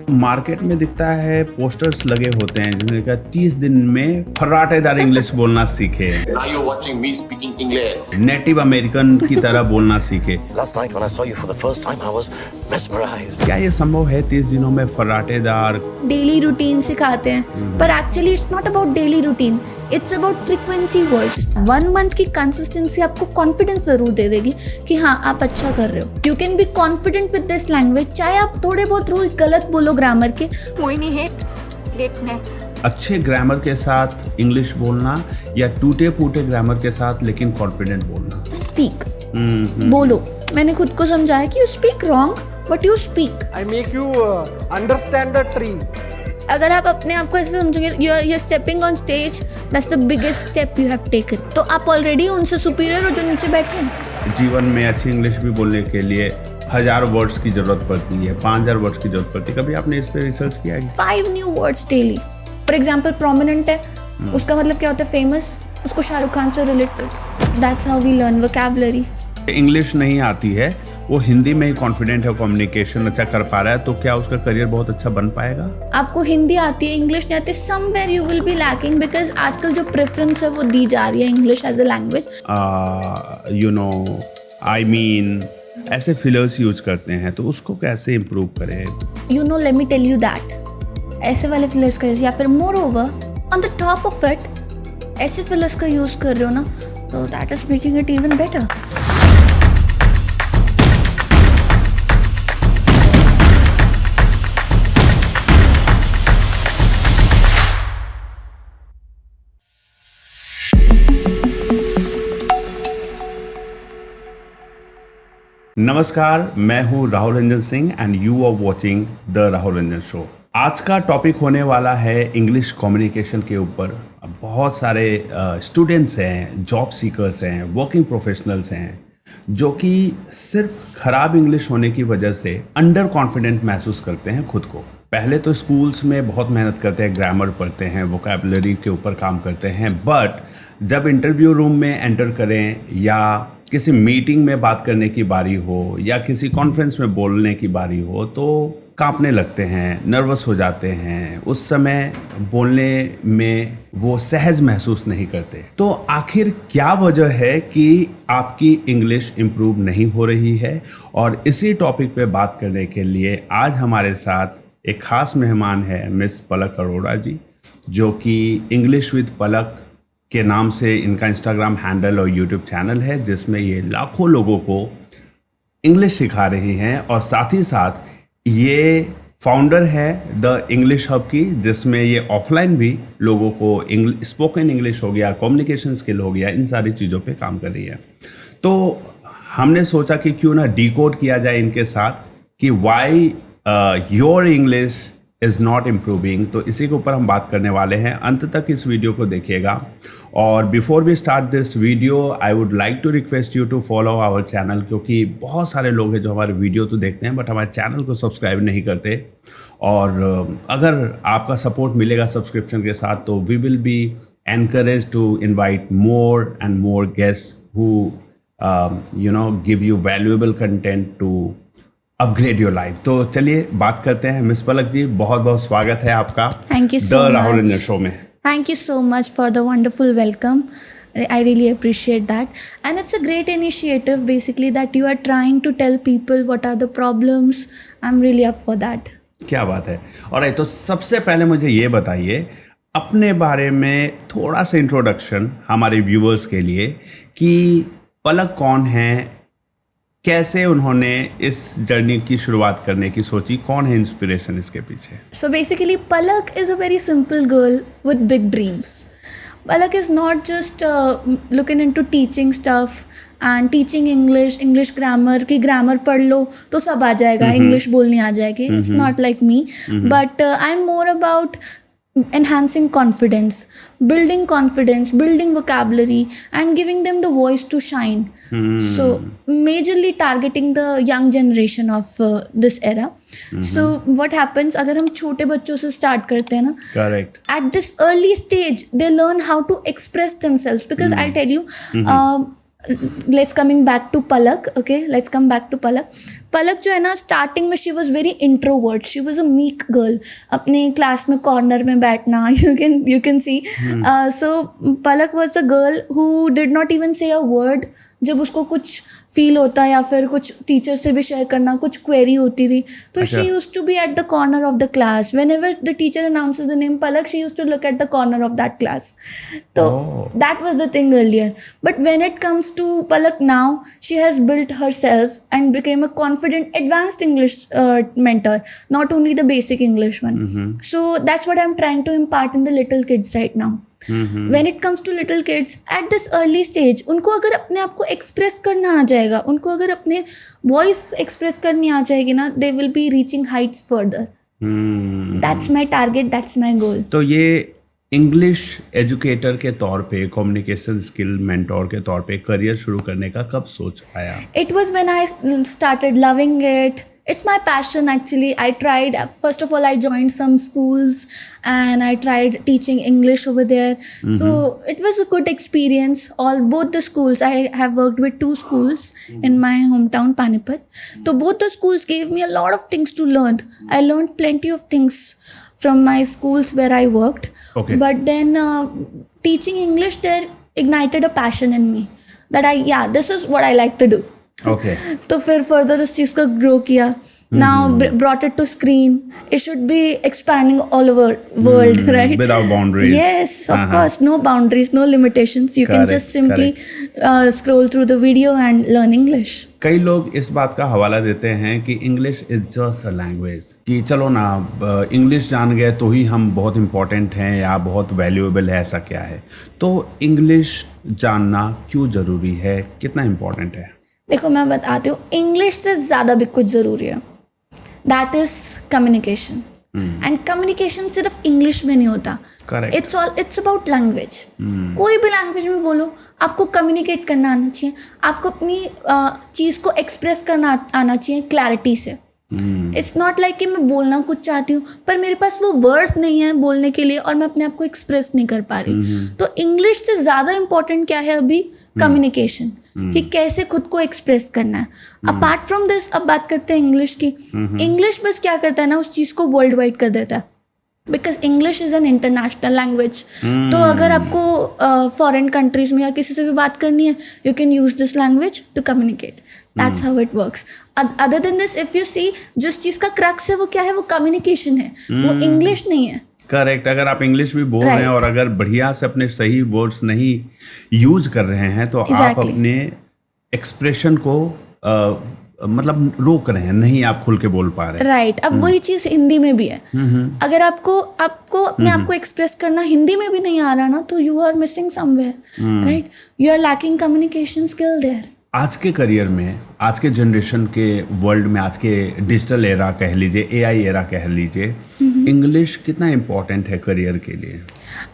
Market में दिखता है पोस्टर्स लगे होते हैं जिन्होंने कहा 30 दिन में फर्राटेदार इंग्लिश बोलना सीखे, Now you're watching me speaking English. Native American की तरह बोलना सीखे। Last night when I saw you for the first time, I was mesmerized. क्या ये संभव है 30 दिनों में फर्राटेदार? डेली रूटीन सिखाते हैं, पर actually it's not about daily routine, it's about frequency words. 1 month की कंसिस्टेंसी आपको कॉन्फिडेंस जरूर दे देगी कि हाँ आप अच्छा कर रहे हो। You can be confident with this language, चाहे आप थोड़े बहुत रूल्स गलत बोलो ग्रामर के। मोहिनी हेट लेटनेस। अच्छे ग्रामर के साथ इंग्लिश बोलना या टूटे फूटे ग्रामर के साथ लेकिन कॉन्फिडेंट बोलना। स्पीक, बोलो। मैंने खुद को समझाया कि you speak wrong but you speak. I make you understand the tree. अगर आप अपने आप को ऐसे समझोगे you're stepping on stage, that's the biggest step you have taken, तो आप ऑलरेडी उनसे सुपीरियर हो जो नीचे बैठे हैं। जीवन में अच्छी इंग्लिश भी बोलने के लिए 1000 वर्ड्स की जरूरत पड़ती है, 5000 वर्ड्स की जरूरत पड़ती है। कभी आपने इस पे रिसर्च किया है? 5 new words daily. For example prominent है, उसका मतलब क्या होता है? फेमस। उसको शाहरुख खान से रिलेट कर। That's how we learn vocabulary. English नहीं आती है, वो हिंदी में ही कॉन्फिडेंट है, कम्युनिकेशन अच्छा कर पा रहा है, तो क्या उसका करियर बहुत अच्छा बन पाएगा? आपको हिंदी आती है, इंग्लिश नहीं आती, somewhere you will be lacking, because आजकल जो प्रेफरेंस है वो दी जा रही है English as a language. You know, I mean ऐसे फिलर्स यूज करते हैं, तो उसको कैसे इम्प्रूव करें? You know, let me tell you that, ऐसे वाले फिलर्स का या फिर moreover on the top of it ऐसे फिलर्स का यूज कर रहे हो ना, तो that is making it even better. नमस्कार, मैं हूं Rahul Ranjan Singh and you are watching the Rahul Ranjan show. आज का टॉपिक होने वाला है इंग्लिश कम्युनिकेशन के ऊपर। बहुत सारे स्टूडेंट्स हैं, जॉब सीकर्स हैं, वर्किंग प्रोफेशनल्स हैं जो कि सिर्फ खराब इंग्लिश होने की वजह से अंडर कॉन्फिडेंट महसूस करते हैं खुद को। पहले तो स्कूल्स में बहुत मेहनत करते हैं, ग्रामर पढ़ते हैं, वोकैबुलरी के ऊपर काम करते हैं, बट जब इंटरव्यू रूम में एंटर करें या किसी मीटिंग में बात करने की बारी हो या किसी कॉन्फ्रेंस में बोलने की बारी हो तो कांपने लगते हैं, नर्वस हो जाते हैं। उस समय बोलने में वो सहज महसूस नहीं करते। तो आखिर क्या वजह है कि आपकी इंग्लिश इम्प्रूव नहीं हो रही है? और इसी टॉपिक पे बात करने के लिए आज हमारे साथ एक खास मेहमान है मिस पलक अरोड़ा जी, जो कि इंग्लिश विद पलक के नाम से इनका इंस्टाग्राम हैंडल और यूट्यूब चैनल है, जिसमें ये लाखों लोगों को इंग्लिश सिखा रही हैं। और साथ ही साथ ये फाउंडर है द इंग्लिश हब की, जिसमें ये ऑफलाइन भी लोगों को स्पोकन इंग्लिश हो गया, कम्युनिकेशन स्किल हो गया, इन सारी चीज़ों पे काम कर रही है। तो हमने सोचा कि क्यों ना डिकोड किया जाए इनके साथ कि why your English is not improving. तो इसी के ऊपर हम बात करने वाले हैं। अंत तक इस वीडियो को देखिएगा। और before we start this video I would like to request you to follow our channel, क्योंकि बहुत सारे लोग हैं जो हमारे वीडियो तो देखते हैं बट हमारे चैनल को सब्सक्राइब नहीं करते। और अगर आपका सपोर्ट मिलेगा सब्सक्रिप्शन के साथ तो we will be encourage to invite more and more guest who you know give you valuable content to upgrade your life. तो चलिए बात करते हैं। मिस पलक जी, बहुत बहुत स्वागत है आपका thank you so the Rahul Ranjan much. Show में। Thank you so much for the wonderful welcome. I really appreciate that. And it's a great initiative basically that you are trying to tell people what are the problems. I'm really up for that. क्या बात है। और तो सबसे पहले मुझे ये बताइए अपने बारे में थोड़ा सा इंट्रोडक्शन हमारे व्यूअर्स के लिए कि पलक कौन है, कैसे उन्होंने इस जर्नी की शुरुआत करने की सोची, कौन है इंस्पिरेशन इसके पीछे? So basically Palak is a very simple girl with big dreams. Palak is not just looking into teaching stuff and teaching English grammar कि grammar पढ़ लो तो सब आ जाएगा, English बोलनी आ जाएगी. It's not like me, but I'm more about enhancing confidence, building vocabulary and giving them the voice to shine. So majorly targeting the young generation of this era. So what happens अगर हम छोटे बच्चों से start करते हैं ना, Correct. at this early stage they learn how to express themselves, because I'll tell you let's coming back to Palak. Okay, let's come back to Palak. Palak जो है ना, स्टार्टिंग में she was very introvert. She was a meek girl. अपने class में corner में बैठना, you can see. So Palak was a girl who did not even say a word. जब उसको कुछ फील होता या फिर कुछ टीचर से भी शेयर करना, कुछ क्वेरी होती थी, तो she use to be at the corner of the class. Whenever the teacher announces the name Palak, she use to look at the corner of that class. तो that was the thing earlier. But when it comes to Palak now, she has built herself and became a confident advanced English mentor, not only the basic English one. So that's what I'm trying to impart in the little kids right now. When it comes to little kids at this early stage, उनको अगर अपने आप को express करना आ जाएगा, उनको अगर अपने वॉइस एक्सप्रेस करनी आ जाएगी ना, they will be reaching heights further. That's my target, that's my goal. तो ये इंग्लिश एजुकेटर के तौर पे, कम्युनिकेशन स्किल मेंटोर के तौर पे करियर शुरू करने का कब सोच आया? It was when I started loving it. It's my passion actually. I tried, first of all, I joined some schools and I tried teaching English over there. So it was a good experience. Both the schools, I have worked with 2 schools in my hometown, Panipat. So both the schools gave me a lot of things to learn. I learned plenty of things from my schools where I worked. Okay. But then teaching English there ignited a passion in me that this is what I like to do. Okay. तो फिर further उस चीज़ को grow किया. Now brought it to screen. It should be expanding all over world, right? Without boundaries. Yes, of course. No boundaries, no limitations. You can Correct, just simply scroll through the video and learn English. कई लोग इस बात का हवाला देते हैं कि English is just a language, कि चलो ना इंग्लिश जान गए तो ही हम बहुत इम्पोर्टेंट हैं या बहुत वैल्यूएबल है, ऐसा क्या है? तो इंग्लिश जानना क्यों ज़रूरी है, कितना इम्पोर्टेंट है? देखो, मैं बताती हूँ, इंग्लिश से ज़्यादा भी कुछ ज़रूरी है. That is communication. And communication सिर्फ इंग्लिश में नहीं होता. Correct. It's about language. कोई भी लैंग्वेज में बोलो, आपको कम्युनिकेट करना आना चाहिए. आपको अपनी चीज़ को एक्सप्रेस करना आना चाहिए क्लैरिटी से. इट्स नॉट लाइक कि मैं बोलना कुछ चाहती हूँ पर मेरे पास वो वर्ड्स नहीं है बोलने के लिए और मैं अपने आप को एक्सप्रेस नहीं कर पा रही. तो इंग्लिश से ज़्यादा इम्पोर्टेंट क्या है अभी? कम्युनिकेशन. कि कैसे खुद को एक्सप्रेस करना है. अपार्ट फ्रॉम दिस, अब बात करते हैं इंग्लिश की. इंग्लिश बस क्या करता है ना, उस चीज़ को वर्ल्ड वाइड कर देता है. Because English is an international language. तो अगर आपको फॉरेन कंट्रीज में या किसी से भी बात करनी है, you can use this language to communicate. That's how it works. Other than this, if you see, जिस चीज़ का क्रक्स है वो क्या है, वो कम्युनिकेशन है, वो इंग्लिश नहीं है. करेक्ट. अगर आप इंग्लिश भी बोल रहे हैं और अगर बढ़िया से अपने सही वर्ड्स नहीं यूज कर रहे हैं तो आप अपने एक्सप्रेशन को मतलब रोक रहे हैं, नहीं आप खुल के बोल पा रहे हैं. राइट. अब वही चीज़ हिंदी में भी है. अगर आपको अपने आप को एक्सप्रेस करना हिंदी में भी नहीं आ रहा ना, तो you are missing somewhere, right? You are lacking communication skill there. आज के करियर में, आज के जनरेशन के वर्ल्ड में, आज के डिजिटल एरा कह लीजिए, एआई एरा कह लीजिए, इंग्लिश कितना इम्पोर्टेंट है करियर के लिए?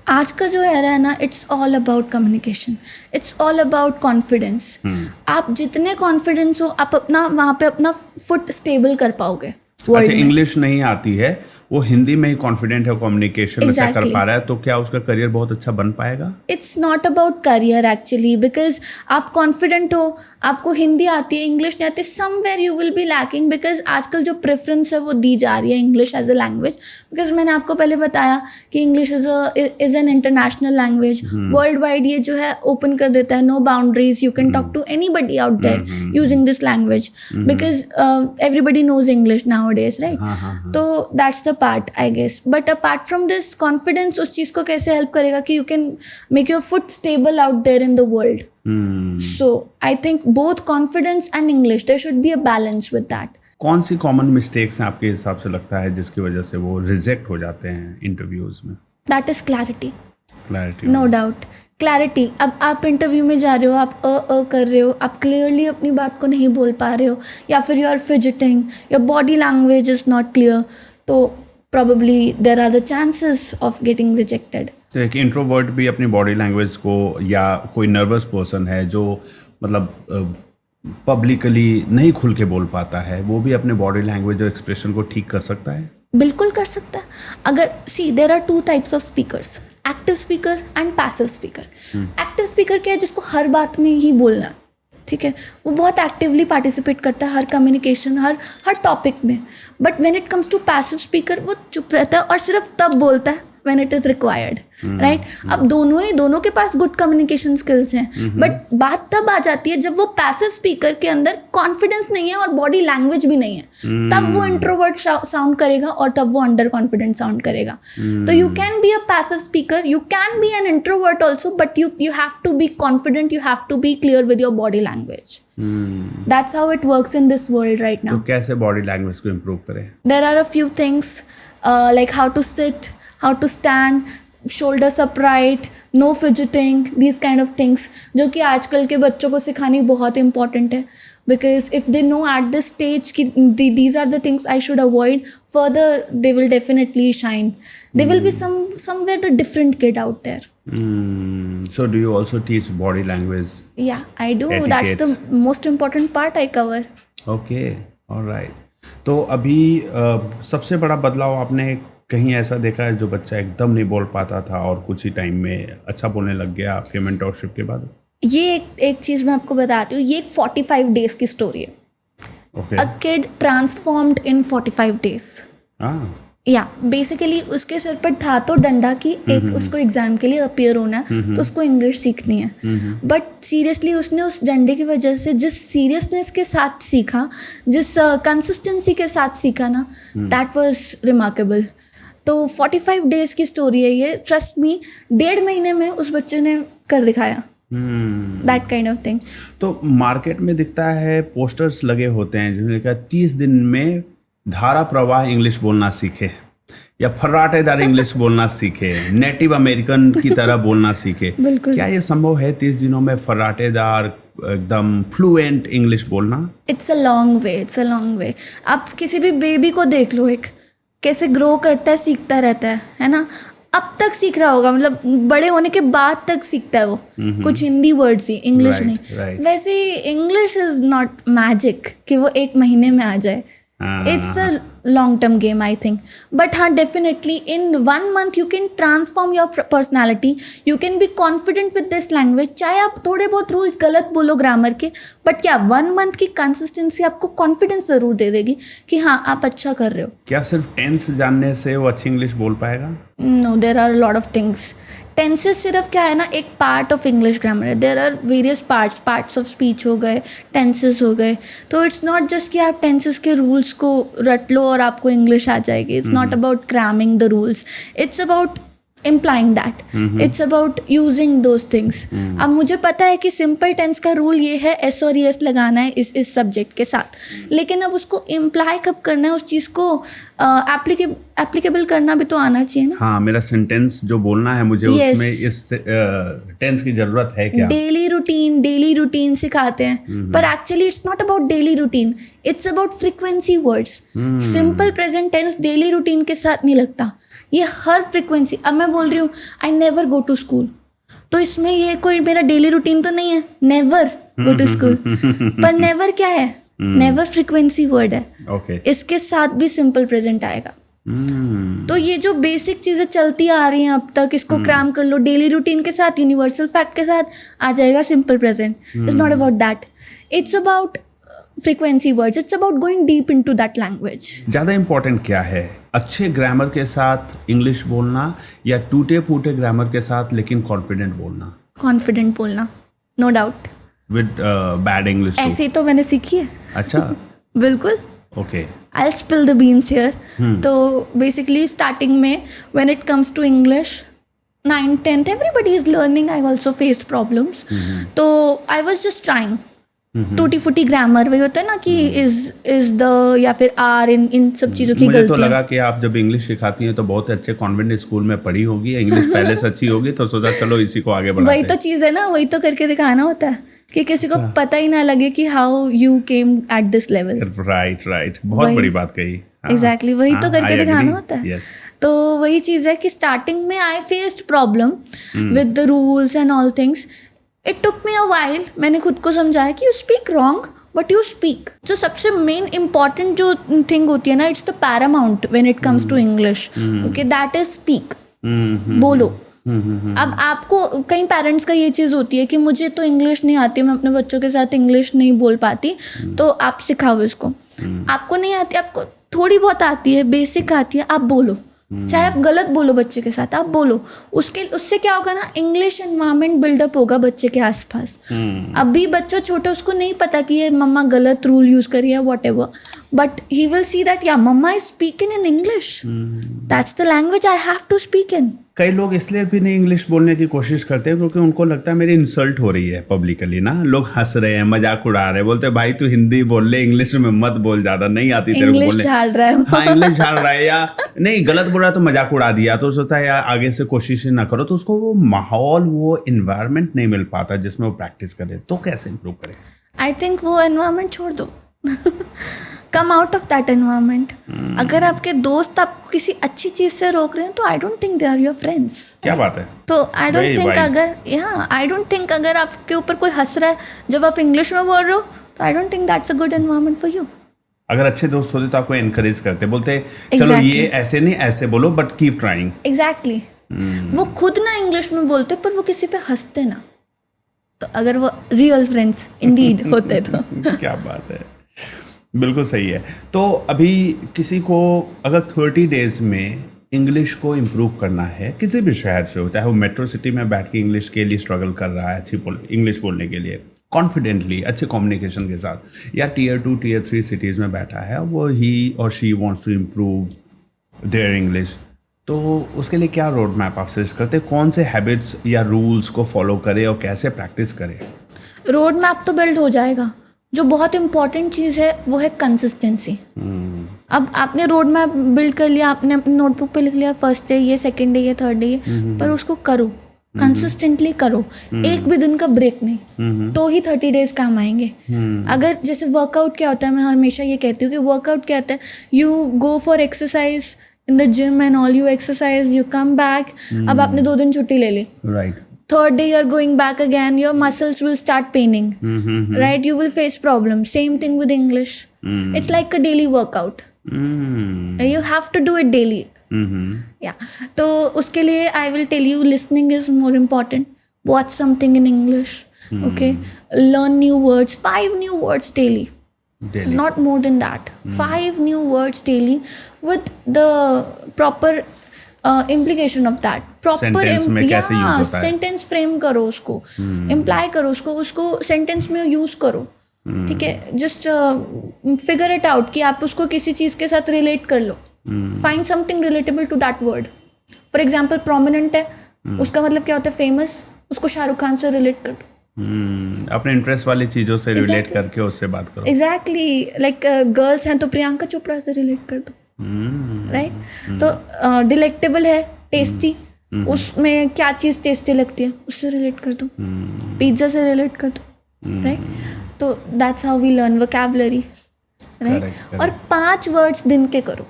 आज का जो एरा है ना, it's all about communication. It's all about confidence. आप जितने कॉन्फिडेंस हो, आप अपना वहाँ पे अपना फुट स्टेबल कर पाओगे. अच्छा, इंग्लिश नहीं आती है, वो हिंदी में ही कॉन्फिडेंट है, कम्युनिकेशन में कर पा रहा है, तो क्या उसका करियर बहुत अच्छा बन पाएगा? It's not about career actually, because आप कॉन्फिडेंट हो, आपको हिंदी आती है, इंग्लिश नहीं आती, somewhere you will be lacking. Because आजकल जो प्रेफरेंस है वो दी जा रही है English as a language. Because मैंने आपको पहले बताया कि English is an international language. Worldwide ये जो है ओपन कर देता है, no boundaries, you can talk to anybody out there using this language. Because everybody knows English nowadays, right? तो that's the part, I guess. But apart from this, confidence उस चीज़ को कैसे हेल्प करेगा कि you can make your foot stable out there in the world. So I think both confidence and English, there should be a balance with that. कौन सी common mistakes हैं आपके हिसाब से लगता है जिसकी वजह से वो रिजेक्ट हो जाते हैं इंटरव्यूज में? That is clarity. Clarity, no doubt, clarity. अब आप इंटरव्यू में जा रहे हो, आप कर रहे हो, आप क्लियरली अपनी बात को नहीं बोल पा रहे हो, या फिर you are fidgeting, your body language is not clear, तो probably there are the chances of getting rejected. तो एक इंट्रोवर्ट भी अपनी बॉडी लैंग्वेज को, या कोई नर्वस पर्सन है जो मतलब पब्लिकली नहीं खुल के बोल पाता है, वो भी अपने बॉडी लैंग्वेज और एक्सप्रेशन को ठीक कर सकता है? बिल्कुल कर सकता है. अगर see, there are 2 types of speakers, active speaker and passive speaker. Active speaker क्या है? जिसको हर बात में ही बोलना है, ठीक है, वो बहुत एक्टिवली पार्टिसिपेट करता है हर कम्युनिकेशन, हर टॉपिक में. But when it comes to passive speaker, वो चुप रहता है और सिर्फ तब बोलता है when it is required, right? अब दोनों के पास गुड कम्युनिकेशन स्किल्स हैं, बट बात तब आ जाती है जब वो पैसिव स्पीकर के अंदर कॉन्फिडेंस नहीं है और बॉडी लैंग्वेज भी नहीं है, तब वो इंट्रोवर्ट साउंड करेगा और तब वो अंडर कॉन्फिडेंट साउंड करेगा. तो you can be a passive speaker, you can be an introvert also, but you have to be confident, you have to be clear with your body language. That's how it works in this world right now. तो कैसे body language को improve करें? There are a few things like how to sit, how to stand, shoulders upright, no fidgeting, these kind of things, जो कि आजकल के बच्चों को सिखानी बहुत important है. Because if they know at this stage कि these are the things I should avoid, further they will definitely shine. They will be somewhere the different kid out there. So do you also teach body language? Yeah, I do. That's the most important part I cover. Okay, all right. तो अभी सबसे बड़ा बदलाव आपने कहीं ऐसा देखा है जो बच्चा एकदम नहीं बोल पाता था और कुछ ही टाइम में अच्छा बोलने लग गया आपके मेंटरशिप के बाद? ये एक चीज़ मैं आपको बताती हूँ. ये एक 45 days की स्टोरी है. Okay. A kid transformed in 45 days. या बेसिकली उसके सिर पर था तो डंडा की एक, उसको एग्जाम के लिए अपीयर होना है, तो उसको इंग्लिश सीखनी है. बट सीरियसली उसने उस डंडे की वजह से जिस सीरियसनेस के साथ सीखा, जिस कंसिस्टेंसी के साथ सीखा ना, दैट वाज रिमार्केबल. तो 45 days की स्टोरी है ये. ट्रस्ट मी, 1.5 महीने में उस बच्चे ने कर दिखाया. That kind of thing. तो मार्केट में दिखता है पोस्टर्स लगे होते हैं जिन्होंने कहा 30 दिन में धारा प्रवाह इंग्लिश बोलना सीखे, या फर्राटेदार इंग्लिश बोलना सीखे, नेटिव अमेरिकन की तरह बोलना सीखे. बिल्कुल. क्या ये संभव है 30 दिनों में फर्राटेदार एकदम फ्लुएंट इंग्लिश बोलना? It's a long way. आप किसी भी बेबी को देख लो, एक कैसे ग्रो करता है, सीखता रहता है ना. अब तक सीख रहा होगा, मतलब बड़े होने के बाद तक सीखता है वो. कुछ हिंदी वर्ड्स ही, इंग्लिश नहीं. वैसे ही इंग्लिश इज नॉट मैजिक कि वो 1 महीने में आ जाए. It's a long-term game, I think. But हाँ, definitely in 1 month you can transform your personality. You can be confident with this language. चाहे आप थोड़े बहुत रूल्स गलत बोलो ग्रामर के, बट क्या 1 month की कंसिस्टेंसी आपको कॉन्फिडेंस ज़रूर दे देगी कि हाँ आप अच्छा कर रहे हो. क्या सिर्फ टेंस जानने से वो अच्छी इंग्लिश बोल पाएगा? No, there are lot of things. Tenses सिर्फ क्या है ना, एक पार्ट ऑफ इंग्लिश ग्रामर है. There are various parts of speech हो गए, टेंसेस हो गए. तो इट्स नॉट जस्ट कि आप टेंसेस के रूल्स को रट लो और आपको इंग्लिश आ जाएगी. It's not about cramming the rules, it's about implying that. It's about using those things. अब मुझे पता है कि सिंपल टेंस का रूल ये है एस और एस लगाना है इस सब्जेक्ट के साथ, लेकिन अब उसको इम्प्लाई कब करना है, उस चीज़ को एप्लीकेबल करना भी तो आना चाहिए ना. हाँ, मेरा सेंटेंस जो बोलना है मुझे उसमें इस टेंस की जरूरत है क्या? डेली रूटीन सिखाते हैं, पर actually it's not about daily routine, it's about frequency words. Simple present tense daily routine के साथ नहीं लगता. ये हर फ्रीक्वेंसी. अब मैं बोल रही हूँ I never go to school, तो इसमें ये कोई मेरा डेली रूटीन तो नहीं है, नेवर गो टू स्कूल. पर नेवर क्या है? नेवर फ्रीक्वेंसी वर्ड है. Okay. इसके साथ भी सिंपल प्रेजेंट आएगा. तो ये जो बेसिक चीज़ें चलती आ रही हैं अब तक, इसको क्रैम कर लो. डेली रूटीन के साथ, यूनिवर्सल फैक्ट के साथ आ जाएगा simple present. It's not about that. It's about frequency words. It's about going deep into that language. ज़्यादा इम्पोर्टेंट क्या है, अच्छे ग्रामर के साथ इंग्लिश बोलना या टूटे फूटे ग्रामर के साथ लेकिन कॉन्फिडेंट बोलना? कॉन्फिडेंट बोलना, no doubt. With bad English ऐसे ही तो मैंने सीखी है. अच्छा. बिल्कुल. Okay. I'll spill the beans here. तो बेसिकली स्टार्टिंग में when it comes to English, 9th 10th everybody is learning. I also faced problems. तो I was just trying. टूटी फूटी ग्रामर वही होता है ना कि इज द या फिर आर इन सब चीज़ों की मुझे गलती. तो लगा कि आप जब इंग्लिश सिखाती हैं तो बहुत अच्छे कॉन्वेंट स्कूल में पढ़ी होगी, इंग्लिश पहले से अच्छी होगी, तो सोचा चलो इसी को आगे बढ़ाते हैं. वही तो चीज़ है ना, वही तो करके दिखाना होता है कि किसी को पता ही ना लगे कि how you came at this level. Right. बहुत बड़ी बात कही. एग्जैक्टली वही तो करके दिखाना होता है. तो वही चीज़ है कि स्टार्टिंग में I faced problem with the rules and all things. It took me a while. मैंने खुद को समझाया कि you speak wrong but you speak. जो सबसे मेन इंपॉर्टेंट जो थिंग होती है ना, it's the paramount when it comes to English. Okay, that is speak. बोलो. अब आपको कई पेरेंट्स का ये चीज़ होती है कि मुझे तो इंग्लिश नहीं आती, मैं अपने बच्चों के साथ इंग्लिश नहीं बोल पाती, तो आप सिखाओ इसको। आपको नहीं आती, आपको थोड़ी बहुत आती है, बेसिक आती है, आप बोलो, चाहे आप गलत बोलो बच्चे के साथ, आप बोलो। उससे क्या होगा ना, इंग्लिश एनवायरनमेंट बिल्डअप होगा बच्चे के आसपास। अभी बच्चा छोटा, उसको नहीं पता कि ये मम्मा गलत रूल यूज करी है, what, but he will see that या mamma is speaking in English, that's the language I have to speak in. कई लोग इसलिए भी नहीं इंग्लिश बोलने की कोशिश करते हैं क्योंकि उनको लगता है मेरी इंसल्ट हो रही है पब्लिकली ना, लोग हंस रहे हैं, मजाक उड़ा रहे हैं, बोलते हैं भाई तू हिंदी बोल ले, इंग्लिश में मत बोल, ज्यादा नहीं आती तेरे को इंग्लिश बोलने। झाड़ रहा है। हाँ, इंग्लिश झाड़ रहा है, या नहीं गलत बोल रहा है तो मजाक उड़ा दिया, तो सोचता है यार आगे से कोशिश ना करो, तो उसको वो माहौल, वो इन्वायरमेंट नहीं मिल पाता जिसमें वो प्रैक्टिस करे। तो कैसे इंप्रूव करे? आई थिंक वो एनवायरनमेंट छोड़ दो, come out of that environment. अगर आपके दोस्त आपको किसी अच्छी चीज से रोक रहे हैं तो I don't think they are your friends. क्या बात है। तो I Very don't think wise. I don't think अगर आपके ऊपर कोई हंस रहा है जब आप इंग्लिश में बोल रहे हो, तो I don't think that's a good environment for you. अगर अच्छे दोस्त होते तो आपको एनकरेज करते, बोलते चलो Exactly. ये ऐसे नहीं ऐसे बोलो, बट कीप ट्राइंग। एग्जैक्टली। वो खुद ना इंग्लिश में बोलते पर वो किसी पे हंसते ना, तो अगर वो रियल फ्रेंड्स इंडीड होते तो। क्या बात है, बिल्कुल सही है। तो अभी किसी को अगर 30 डेज में इंग्लिश को इम्प्रूव करना है, किसी भी शहर से हो, चाहे वो मेट्रो सिटी में बैठ के इंग्लिश के लिए स्ट्रगल कर रहा है, अच्छी इंग्लिश बोलने के लिए कॉन्फिडेंटली, अच्छे कम्युनिकेशन के साथ, या Tier 2 Tier 3 सिटीज़ में बैठा है, वो ही और she wants to improve their English, तो उसके लिए क्या रोड मैप आप सजेस्ट करते हैं? कौन से हैबिट्स या रूल्स को फॉलो करे और कैसे प्रैक्टिस करे? रोड मैप तो बिल्ड हो जाएगा। जो बहुत इंपॉर्टेंट चीज़ है वो है कंसिस्टेंसी। अब आपने रोड मैप बिल्ड कर लिया, आपने अपनी नोटबुक पे लिख लिया फर्स्ट डे ये, सेकंड डे ये, थर्ड डे ये, पर उसको करो, कंसिस्टेंटली करो, एक भी दिन का ब्रेक नहीं, तो ही 30 डेज काम आएंगे। अगर जैसे वर्कआउट क्या होता है, मैं हमेशा ये कहती हूँ कि वर्कआउट क्या होता है, you go for exercise in the gym and all, you exercise, you come back. अब आपने 2 दिन छुट्टी ले ली, right, third day you're going back again, your muscles will start paining, right? You will face problems. Same thing with English. It's like a daily workout. You have to do it daily. Yeah. तो उसके लिए I will tell you listening is more important. Watch something in English. Okay. Learn new words. 5 new words daily. Not more than that. 5 new words daily with the proper implication of that. Proper Sentence में कैसे use होता है? Sentence frame करो उसको, imply करो उसको sentence में use करो, ठीक है? जस्ट फिगर इट आउट कि आप उसको किसी चीज के साथ रिलेट कर लो। Find something relatable to that word. For example prominent है, उसका मतलब क्या होता है? फेमस। उसको शाहरुख खान से रिलेट कर दो। अपने इंटरेस्ट वाली चीज़ों से रिलेट Exactly. करके उससे बात करो। एग्जैक्टली, लाइक गर्ल्स हैं तो प्रियंका चोपड़ा से रिलेट कर दो, राइट? तो डिलेक्टेबल है, टेस्टी, उसमें क्या चीज़ टेस्टी लगती है उससे रिलेट कर दो, पिज्ज़ा से रिलेट कर दो, राइट? तो that's how we learn vocabulary, right? Correct. और 5 वर्ड्स दिन के करो।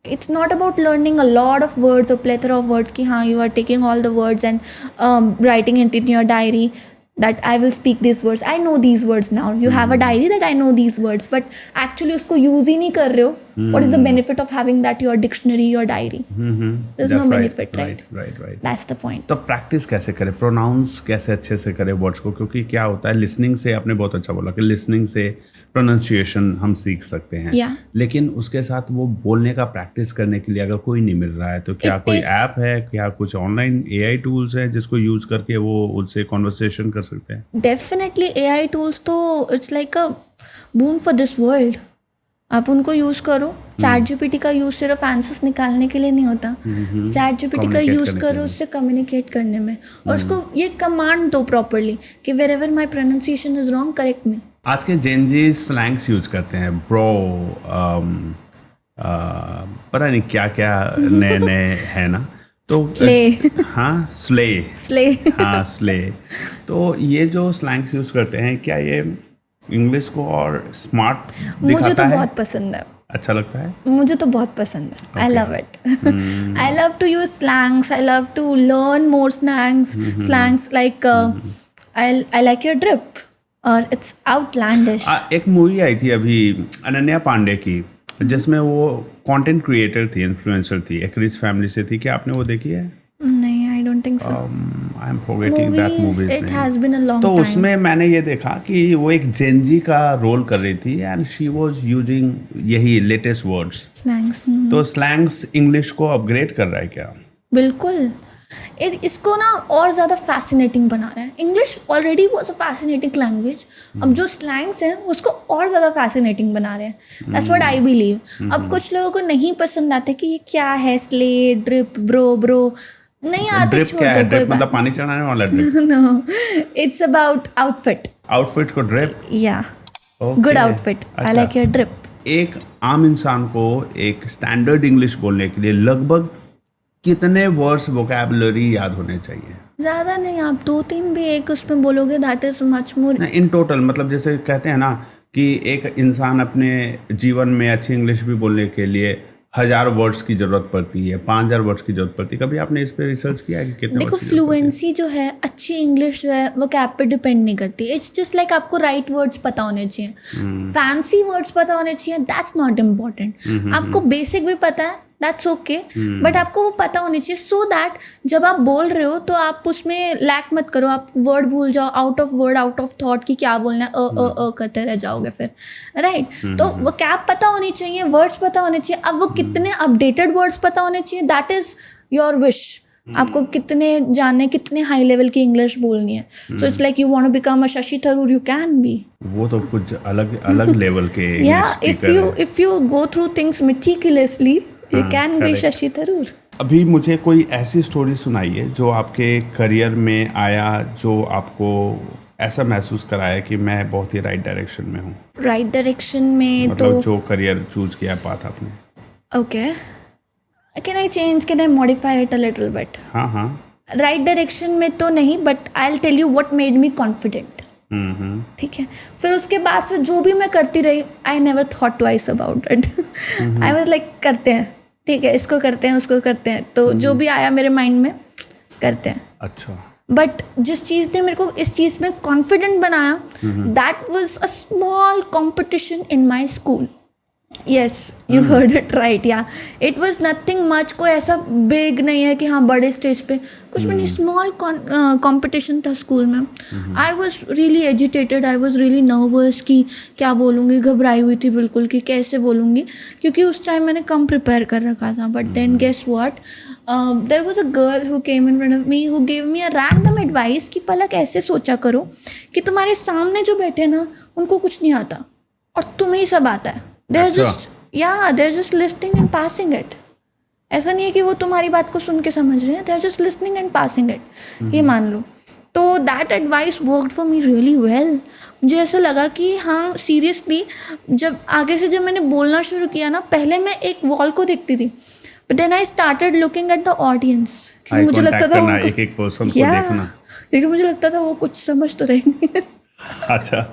It's not about learning a lot of words और प्लेथरा ऑफ वर्ड्स कि हाँ you are taking all the words and writing it in your diary that I will speak these words. I know these words now. You have a diary that I know these words, but actually उसको use ही नहीं कर रहे हो. What is the benefit of having that your dictionary, your diary? There's no benefit, right? Right. That's the point. तो practice कैसे करें, pronounce कैसे अच्छे से करें वर्ड्स को? क्योंकि क्या होता है, लिसनिंग से, आपने बहुत अच्छा बोला कि लिसनिंग से प्रोनाउंसिएशन हम सीख सकते हैं, Yeah. लेकिन उसके साथ वो बोलने का प्रैक्टिस करने के लिए अगर कोई नहीं मिल रहा है तो क्या It कोई takes- ऐप है, क्या कुछ ऑनलाइन AI टूल्स हैं जिसको यूज़ करके वो उनसे कॉन्वर्सेशन कर सकते हैं? Definitely AI tools तो it's like a boon for this world. आप उनको यूज़ करो। चैट जीपीटी का यूज़ सिर्फ आंसर्स निकालने के लिए नहीं होता। चैट जीपीटी का Communicate यूज़ करने के करो लिए। उससे कम्युनिकेट करने में, और उसको ये कमांड दो प्रॉपरली कि wherever my pronunciation is wrong correct me. आज के जेनजी स्लैंग्स यूज़ करते हैं, ब्रो, पता नहीं क्या क्या नए नए है ना, तो Slay. हाँ, स्ले, स्ले। हाँ स्ले। तो ये जो स्लैंग्स यूज़ करते हैं, क्या ये इंग्लिश को और स्मार्ट मुझे तो दिखाता है? बहुत पसंद है, अच्छा लगता है? मुझे तो बहुत पसंद है। I love it. I love to use slangs, I love to learn more slangs like I like your drip, और इट्स आउटलैंडिश। एक मूवी आई थी अभी अनन्या पांडे की, जिसमें वो कंटेंट क्रिएटर थी, इन्फ्लुएंसर थी, एक रिच फैमिली से थी। क्या आपने वो देखी है? नहीं, I don't think so. I am forgetting that Movies, movies it has been a long तो time. उसमें मैंने ये देखा कि वो एक जेनजी का रोल कर रही थी एंड शी वाज यूजिंग यही लेटेस्ट वर्ड्स. Slangs. तो स्लैंग्स इंग्लिश को अपग्रेड कर रहा है क्या? बिल्कुल. इसको ना और ज़्यादा फैसिनेटिंग बना रहा है. English already was a fascinating language. अब जो स्लैंग्स हैं उसको और ज़्यादा फैसिनेटिंग बना रहे हैं. That's what I believe. अब कुछ लोगों को नहीं पसंद आता कि ये क्या है, स्ले, ड्रिप, ब्रो नहीं आते. ड्रिप छोड़ क्या दो, है? कोई ड्रिप मतलब पानी चढ़ाने वाला drip? No, it's about outfit. Outfit को ड्रिप? या Okay. Good outfit. आई अच्छा. Like your drip. एक आम इंसान को एक स्टैंडर्ड इंग्लिश बोलने के लिए लगभग कितने वर्ड्स वोकैबुलरी याद होने चाहिए? ज़्यादा नहीं, आप 2-3 भी एक उसमें बोलोगे, that is much more. In total मतलब जैसे कहते हैं ना कि एक इंसान अपने जीवन में अच्छी इंग्लिश भी बोलने के लिए 1000 वर्ड्स की ज़रूरत पड़ती है, 5000 वर्ड्स की ज़रूरत पड़ती है. कभी आपने इस पे रिसर्च किया है कि कितने देखो, words की ज़रूरत पड़ती है? फ्लुएंसी जो है, अच्छी इंग्लिश जो है, वो कैप पे डिपेंड नहीं करती. इट्स जस्ट लाइक आपको राइट वर्ड्स पता होने चाहिए, फैंसी वर्ड्स पता होने चाहिए. That's not important. आपको बेसिक भी पता है, दैट्स ओके, बट आपको वो पता होनी चाहिए सो दैट जब आप बोल रहे हो तो आप उसमें लैक मत करो. आप वर्ड भूल जाओ, out of word, out of thought कि क्या बोलना है, करते रह जाओगे फिर. राइट. तो वो कैप पता होनी चाहिए, वर्ड्स पता होने चाहिए. अब वो कितने अपडेटेड वर्ड्स पता होने चाहिए, दैट इज़ योर विश. आपको कितने जानने, कितने हाई लेवल की इंग्लिश बोलनी है. So it's like you want to become a Shashi Tharoor, you can be. वो तो कुछ अलग लेवल के या English speaker if you go through things meticulously, you can be correct. Shashi Tharoor. अभी मुझे कोई ऐसी स्टोरी सुनाइए जो आपके करियर में आया, जो आपको ऐसा महसूस कराया कि मैं बहुत ही राइट डायरेक्शन में हूँ. राइट डायरेक्शन में मतलब तो जो करियर चूज किया पाथ आपने. Okay, can I change, can I modify it a little bit. हाँ. राइट डायरेक्शन में तो नहीं, but I will tell you what made me confident. ठीक है. फिर उसके बाद से जो भी मैं करती रही, I never thought twice about it. I was like करते हैं, ठीक है, इसको करते हैं, उसको करते हैं. तो जो भी आया मेरे माइंड में करते हैं. अच्छा. बट जिस चीज़ ने मेरे को इस चीज़ में कॉन्फिडेंट बनाया, that was a small competition in my school. Yes, you heard it right. या इट वाज नथिंग मच. कोई ऐसा बिग नहीं है कि हाँ बड़े स्टेज पे कुछ भी नहीं. स्मॉल कंपटीशन था स्कूल में. I was really agitated, I was really nervous कि क्या बोलूँगी. घबराई हुई थी बिल्कुल कि कैसे बोलूँगी, क्योंकि उस टाइम मैंने कम प्रिपेयर कर रखा था. But then guess what, there was a girl who came in front of me who gave me a random advice कि पलक ऐसे सोचा करो कि तुम्हारे सामने जो बैठे ना उनको कुछ नहीं आता और तुम्हें ही सब आता है. They're just listening and passing it. ऐसा नहीं है कि वो तुम्हारी बात को सुन के समझ रहे हैं. They're just listening and passing it. ये मान लो. तो that advice worked for me really well. मुझे ऐसा लगा कि हाँ सीरियसली, जब मैंने बोलना शुरू किया ना, पहले मैं एक वॉल को देखती थी, but then I started looking at the audience. Eye मुझे लगता contact था करना, उनको, एक पर्सन को देखना. क्योंकि मुझे लगता था वो कुछ समझ तो रहे नहीं. अच्छा.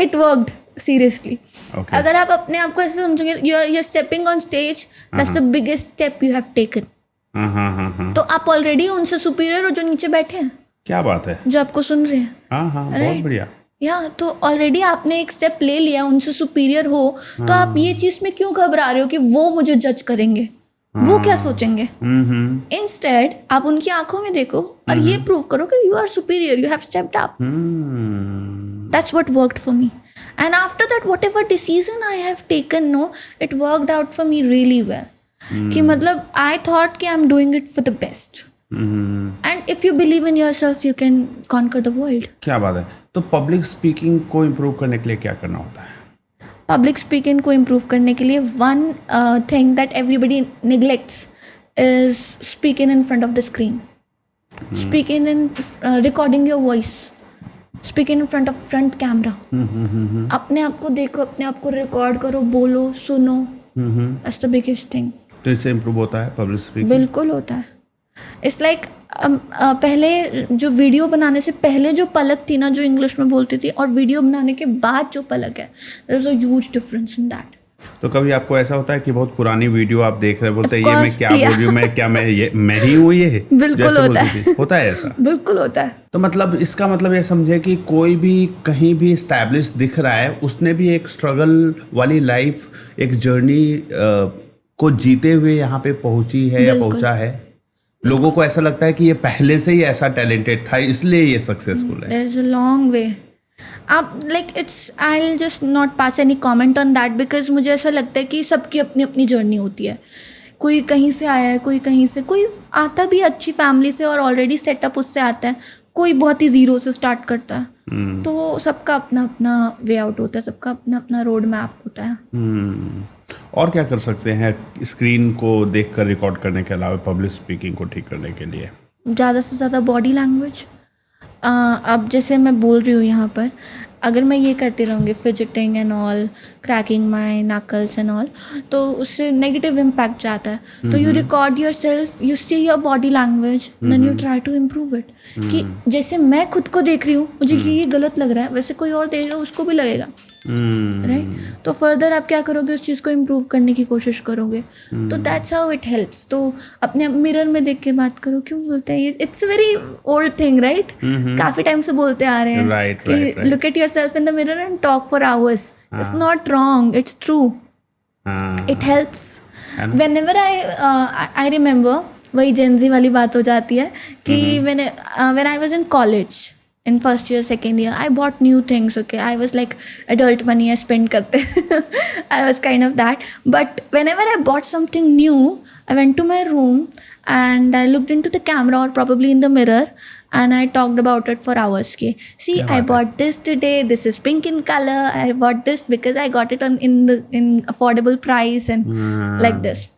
It worked. सीरियसली. Okay. अगर आप अपने आप को ऐसे समझोगे, you're stepping on stage, that's the biggest step you have taken. हाँ. तो आप ऑलरेडी उनसे सुपीरियर हो जो नीचे बैठे हैं, क्या बात है. जो आपको सुन रहे हैं. हाँ बहुत Right. बढ़िया. या तो ऑलरेडी आपने एक स्टेप ले लिया, उनसे सुपीरियर हो, तो आप ये चीज़ में क्यों घबरा रहे हो कि वो मुझे जज करेंगे, वो क्या सोचेंगे. इंस्टेड आप उनकी आंखों में देखो और ये प्रूव करो कि you are superior, you have stepped up. That's what worked for me. And after that, whatever decision I have taken, no, it worked out for me really well. कि मतलब I thought कि I'm doing it for the best. And if you believe in yourself, you can conquer the world. क्या बात है. तो public speaking को improve करने के लिए क्या करना होता है? पब्लिक स्पीकिंग को इम्प्रूव करने के लिए one thing that everybody neglects is speaking in front of the screen. Speaking and recording your voice. Speaking in front of front camera. अपने आप को देखो, अपने आप को रिकॉर्ड करो, बोलो, सुनो. That's the biggest thing. तो इससे इम्प्रूव होता है पब्लिक स्पीकिंग? बिल्कुल होता है. इट्स लाइक पहले जो वीडियो बनाने से पहले जो पलक थी ना, जो इंग्लिश में बोलती थी, और वीडियो बनाने के बाद जो पलक है, there is a huge difference in that. तो कभी आपको ऐसा होता है कि बहुत पुरानी वीडियो आप देख रहे बोलते हैं Of ये मैं course, क्या बोल रही हूँ, मैं ही हूँ ये? बिल्कुल जैसे होता बोलती थी. होता है ऐसा? बिल्कुल होता है. तो मतलब इसका मतलब ये समझे कि कोई भी कहीं भी एस्टैब्लिश दिख रहा है, उसने भी एक स्ट्रगल वाली लाइफ, एक जर्नी को जीते हुए यहाँ पे पहुँची है या बिल्कुल. पहुँचा है. लोगों को ऐसा लगता है कि ये पहले से ही ऐसा टैलेंटेड था इसलिए ये सक्सेसफुल है। There is a long way. आप like it's I will just not pass any comment on that because मुझे ऐसा लगता है कि सबकी अपनी अपनी जर्नी होती है। कोई कहीं से आया है, कोई कहीं से, कोई आता भी अच्छी फैमिली से और ऑलरेडी सेटअप उससे आता है, कोई बहुत ही ज़ीरो से स्टार्ट करता है। तो सबका अपना अपना वे आउट होता है, सबका अपना अपना रोड मैप होता है। और क्या कर सकते हैं स्क्रीन को देखकर रिकॉर्ड करने के अलावा पब्लिक स्पीकिंग को ठीक करने के लिए? ज़्यादा से ज़्यादा बॉडी लैंग्वेज। अब जैसे मैं बोल रही हूँ यहाँ पर, अगर मैं ये करती रहूँगी fidgeting and all, cracking my knuckles and all, तो उससे नेगेटिव इम्पैक्ट जाता है। तो you record yourself, you see your body language, then you try to improve it. कि जैसे मैं खुद को देख रही हूँ, मुझे ये गलत लग रहा है, वैसे कोई और देखेगा उसको भी लगेगा, राइट? तो फर्दर आप क्या करोगे, उस चीज़ को इम्प्रूव करने की कोशिश करोगे। तो दैट्स हाउ इट हेल्प्स। तो अपने मिरर में देख के बात करो। क्यों बोलते हैं ये, it's a very old thing, right? काफ़ी टाइम से बोलते आ रहे हैं कि look at yourself in the mirror and talk for hours. It's not wrong, it's true. It helps. Whenever I remember, वही जेनजी वाली बात हो जाती है कि when I was in college, in first year, second year, I bought new things, okay? I was like, adult money I spend karte. I was kind of that. But whenever I bought something new, I went to my room and I looked into the camera or probably in the mirror and I talked about it for hours. Okay? See, I bought this today. This is pink in color. I bought this because I got it in affordable price and like this.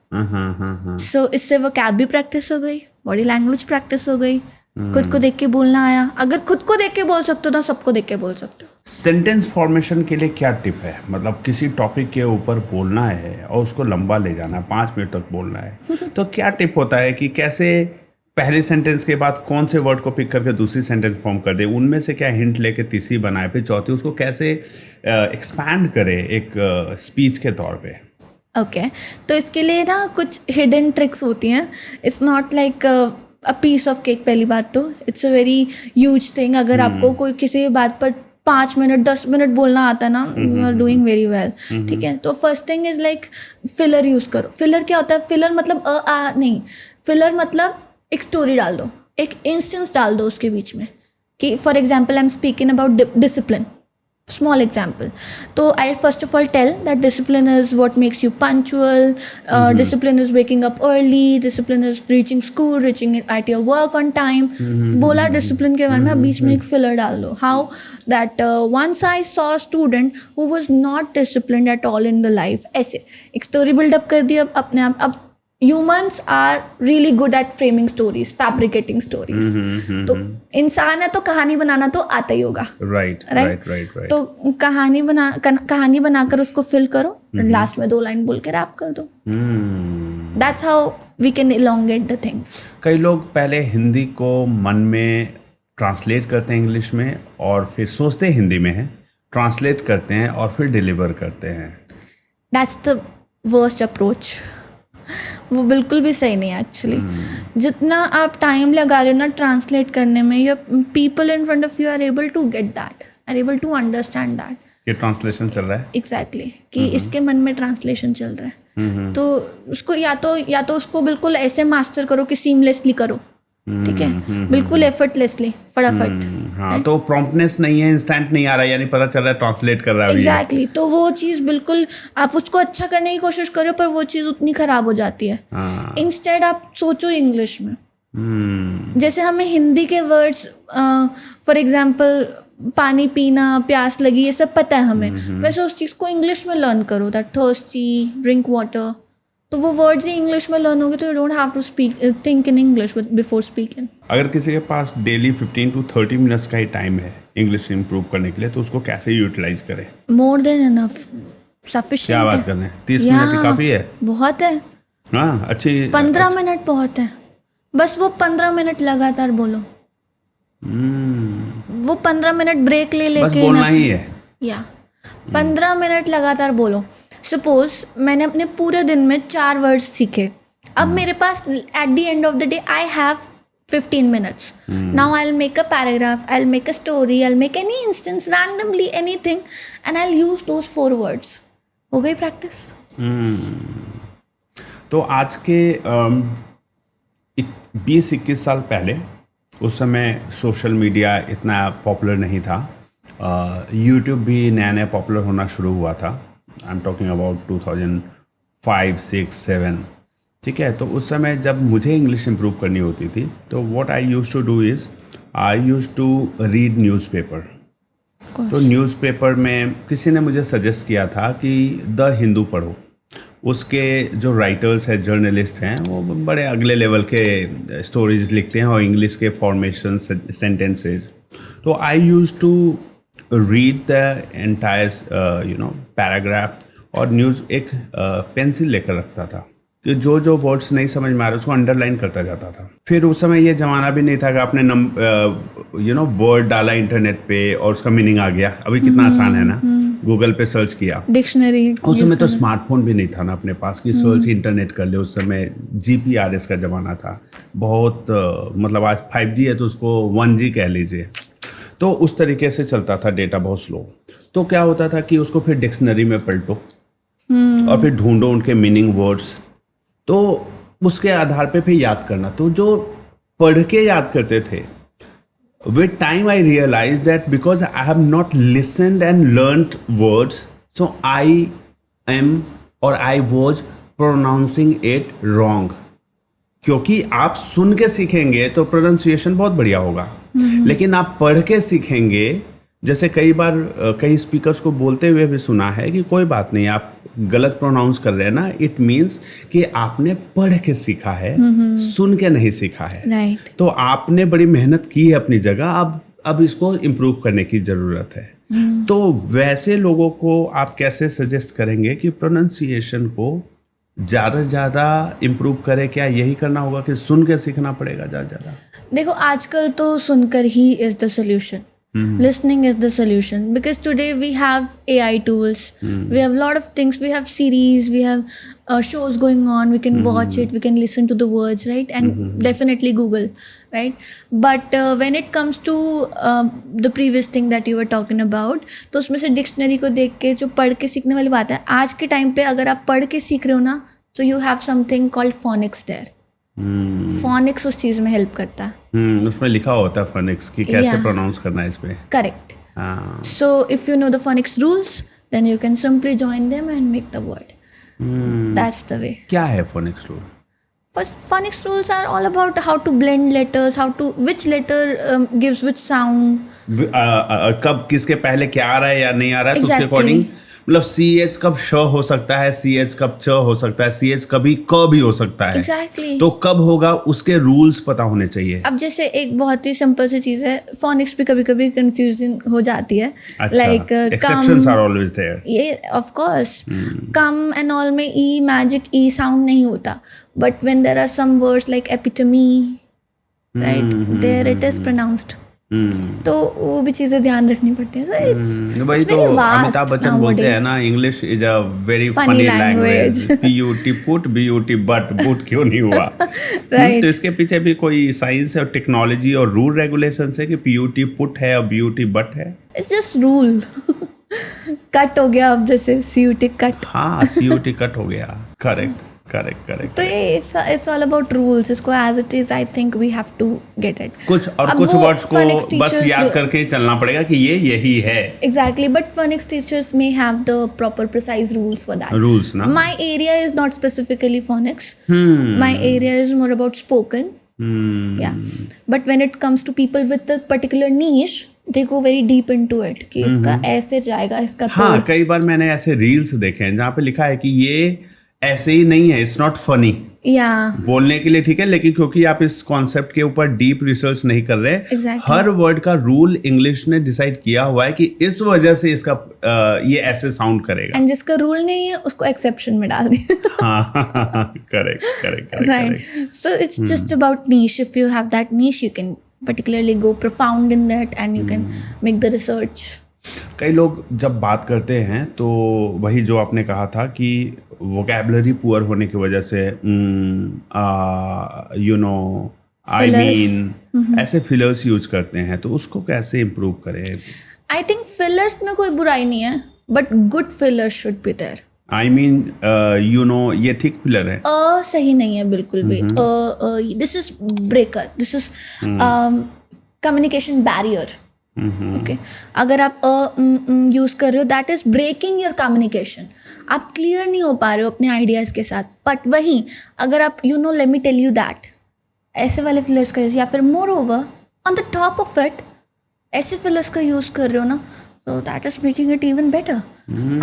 So इससे vocab भी practice हो गई, body language practice हो गई, खुद को देख के बोलना आया। अगर खुद को देख के बोल सकते हो तो सबको देख के बोल सकते हो। सेंटेंस फॉर्मेशन के लिए क्या टिप है? मतलब किसी टॉपिक के ऊपर बोलना है और उसको लंबा ले जाना है, 5 मिनट तक बोलना है, तो क्या टिप होता है कि कैसे पहले सेंटेंस के बाद कौन से वर्ड को पिक करके दूसरी सेंटेंस फॉर्म कर दे, उनमें से क्या हिंट लेके तीसरी बनाए, फिर चौथी उसको कैसे एक्सपैंड करे एक स्पीच के तौर पे? ओके, तो इसके लिए ना कुछ हिडन ट्रिक्स होती हैं। It's not like a piece of cake. पहली बात तो it's a very huge thing. अगर आपको कोई किसी बात पर 5 मिनट 10 मिनट बोलना आता है ना, you are doing very well, ठीक है? तो first thing is like filler use करो। फिलर क्या होता है? फिलर मतलब नहीं, फिलर मतलब एक स्टोरी डाल दो, एक इंस्टेंस डाल दो उसके बीच में। कि for example I am speaking about discipline, small example. So I'll first of all tell that discipline is what makes you punctual, discipline is waking up early, discipline is reaching school, reaching at your work on time. बोला discipline के बारे में, अब बीच में एक filler डाल दो. How that once I saw a student who was not disciplined at all in the life. ऐसे एक story build up कर दी अपने आप। अब humans are really good at framing stories, fabricating stories. इंसान है तो कहानी बनाना तो आता ही होगा, राइट। तो कहानी बनाकर उसको फिल करो, लास्ट में 2 लाइन बोल के रैप कर दो। That's how we can elongate the things. कई लोग पहले हिंदी को मन में ट्रांसलेट करते हैं इंग्लिश में, और फिर सोचते हैं हिंदी में है, ट्रांसलेट करते हैं और फिर डिलीवर करते हैं। That's the worst approach. वो बिल्कुल भी सही नहीं है एक्चुअली। जितना आप टाइम लगा रहे हो ना ट्रांसलेट करने में, your people in front of you are able to get that, are able to understand that. ये ट्रांसलेशन चल रहा है एग्जैक्टली कि इसके मन में ट्रांसलेशन चल रहा है। तो उसको या तो उसको बिल्कुल ऐसे मास्टर करो कि सीमलेसली करो, ठीक है, बिल्कुल एफर्टलेसली, फटाफट। हाँ, तो प्रॉम्प्टनेस नहीं है, इंस्टेंट नहीं आ रहा है, यानी पता चल रहा है ट्रांसलेट कर रहा है। एग्जैक्टली, तो वो चीज़ बिल्कुल आप उसको अच्छा करने की कोशिश करो पर वो चीज़ उतनी खराब हो जाती है। इंस्टेड आप सोचो इंग्लिश में। जैसे हमें हिंदी के वर्ड्स फॉर एग्जाम्पल पानी पीना, प्यास लगी, ये सब पता है हमें, वैसे उस चीज़ को इंग्लिश में लर्न करो, दैट थर्स्टी, ड्रिंक वाटर। तो वो वर्ड्स ही इंग्लिश में लर्न होंगे, तो you don't have to think in English before speaking. अगर किसी के पास डेली 15 to 30 मिनट्स का ही टाइम है इंग्लिश इंप्रूव करने के लिए, तो उसको कैसे यूटिलाइज करें? More than enough, sufficient. क्या बात कर रहे हैं? 30 मिनट ही काफ़ी है? बहुत है। हाँ, अच्छी। 15 मिनट बहुत है, बस वो 15 मिनट लगातार बोलो। वो 15 मिनट ब्रेक ले लेके बस बोलना ही है। या 15 मिनट लगातार बोलो। सपोज मैंने अपने पूरे दिन में 4 वर्ड्स सीखे, अब मेरे पास at the end of the day I have 15 minutes. Now I'll make a paragraph, I'll make a story, I'll make any instance, randomly anything, and I'll use those 4 words. हो गई प्रैक्टिस। तो आज के 20-21 साल पहले, उस समय सोशल मीडिया इतना पॉपुलर नहीं था, यूट्यूब भी नया नया पॉपुलर होना शुरू हुआ था। आई एम टॉकिंग अबाउट 2005, 6, 7, ठीक है। तो उस समय जब मुझे इंग्लिश इम्प्रूव करनी होती थी तो what I used to do is I used to read newspaper. तो न्यूज़पेपर में किसी ने मुझे सजेस्ट किया था कि द हिंदू पढ़ो, उसके जो राइटर्स हैं, जर्नलिस्ट हैं, वो बड़े अगले लेवल के स्टोरीज लिखते हैं और इंग्लिश के फॉर्मेशन, सेंटेंसेस। तो I used to read the entire paragraph, और न्यूज़ एक पेंसिल लेकर रखता था कि जो वर्ड्स नहीं समझ में आ रहे उसको अंडरलाइन करता जाता था। फिर उस समय ये ज़माना भी नहीं था कि आपने वर्ड डाला इंटरनेट पे और उसका मीनिंग आ गया। अभी कितना आसान है ना, गूगल पे सर्च किया, डिक्शनरी। उस समय तो स्मार्टफोन भी नहीं था ना अपने पास कि सर्च इंटरनेट कर ले। उस समय GPRS का ज़माना था, बहुत मतलब आज 5G है तो उसको 1G कह लीजिए। तो उस तरीके से चलता था, डेटा बहुत स्लो। तो क्या होता था कि उसको फिर डिक्शनरी में पलटो और फिर ढूंढो उनके मीनिंग वर्ड्स, तो उसके आधार पे फिर याद करना। तो जो पढ़ के याद करते थे, with time I realized that because I have not listened and learnt words, so I am or I was pronouncing it wrong. क्योंकि आप सुन के सीखेंगे तो प्रोनाउंसिएशन बहुत बढ़िया होगा, लेकिन आप पढ़ के सीखेंगे। जैसे कई बार कई स्पीकर्स को बोलते हुए भी सुना है कि कोई बात नहीं, आप गलत प्रोनाउंस कर रहे हैं ना, इट मीन्स कि आपने पढ़ के सीखा है, सुन के नहीं सीखा है। राइट। तो आपने बड़ी मेहनत की है अपनी जगह, अब इसको इम्प्रूव करने की ज़रूरत है। तो वैसे लोगों को आप कैसे सजेस्ट करेंगे कि प्रोनाउंसिएशन को ज़्यादा से ज़्यादा इम्प्रूव करें? क्या यही करना होगा कि सुन के सीखना पड़ेगा ज़्यादा ज़्यादा? देखो, आजकल तो सुनकर he is the solution. Listening is the solution, because today we have AI tools, we have a lot of things, we have series, we have shows going on, we can watch it, we can listen to the words, right? And definitely Google, right? But when it comes to the previous thing that you were talking about, तो उसमें से dictionary को देख के जो पढ़ के सीखने वाली बात है, आज के टाइम पे अगर आप पढ़ के सीख रहे हो ना, तो you have something called phonics there. Phoenix उस चीज में हेल्प करता है। उसमें लिखा होता है फोनिक्स कि कैसे प्रोनाउंस करना है इस पे। Correct. So if you know the phonics rules, then you can simply join them and make the word. That's the way. क्या है phonics rule? Phonics rules are all about how to blend letters, which letter gives which sound. कब किसके पहले क्या आ रहा है या नहीं आ रहा है, Exactly. तो उसके अकॉर्डिंग मतलब CH कब श हो सकता है, CH कब च हो सकता है, CH कभी क भी हो सकता है। Exactly. तो कब होगा उसके रूल्स पता होने चाहिए। अब जैसे एक बहुत ही सिंपल सी चीज है, फोनिक्स भी कभी कभी कंफ्यूजन हो जाती है। Like exceptions are always there. ये of course, come and all में ई मैजिक ई साउंड नहीं होता, but when there are some words like epitome, right, there it is pronounced. तो वो भी चीजें ध्यान रखनी पड़ती हैं। वही तो अमिताभ बच्चन बोलते हैं ना, English is a very funny language, PUT put BUT but बुट क्यों नहीं हुआ। तो इसके पीछे भी कोई साइंस और टेक्नोलॉजी और रूल रेगुलेशंस है कि PUT पुट है और BUT बट है? It's just rule. कट हो गया अब, जैसे CUT कट। हाँ, CUT कट हो गया। करेक्ट। तो ये इट्स ऑल अबाउट रूल्स। इसको as it is I think we have to get it. कुछ वर्ड्स को बस याद करके चलना पड़ेगा कि ये यही है। Exactly, but phonics teachers may have the proper precise rules for that. Rules, ना? My area is not specifically phonics. My area is more about spoken. Yeah. But when it comes to people with a particular niche, they go very deep into it कि इसका ऐसे जाएगा, इसका हाँ, कई बार मैंने ऐसे रील्स देखे हैं जहाँ पे लिखा है कि ये ऐसे ही नहीं है, इट्स नॉट फनी। बोलने के लिए ठीक है, लेकिन क्योंकि आप इस कॉन्सेप्ट के ऊपर डीप रिसर्च नहीं कर रहे, Exactly. हर वर्ड का रूल इंग्लिश ने डिसाइड किया हुआ है कि इस वजह से इसका ये ऐसे साउंड करेगा, एंड जिसका रूल नहीं है उसको एक्सेप्शन में डाल दिया। Correct. Right. So it's just about niche. If you have that niche, you can particularly go profound in that and you can make the research. कई लोग जब बात करते हैं तो वही जो आपने कहा था कि वोकैबुलरी पुअर होने की वजह से आई मीन ऐसे फिलर्स यूज करते हैं, तो उसको कैसे इम्प्रूव करें? आई थिंक फिलर्स में कोई बुराई नहीं है, but good fillers should be there. I mean you know ये ठीक फिलर है. सही नहीं है बिल्कुल भी. This is breaker, this is communication barrier. Okay, अगर आप यूज़ कर रहे हो, that is breaking your communication. आप क्लियर नहीं हो पा रहे हो अपने आइडियाज़ के साथ. बट वहीं अगर आप let me tell you that, ऐसे वाले फिलर्स का यूज़, या फिर moreover on the top of it ऐसे फिलर्स का यूज़ कर रहे हो ना, so that is making it even better.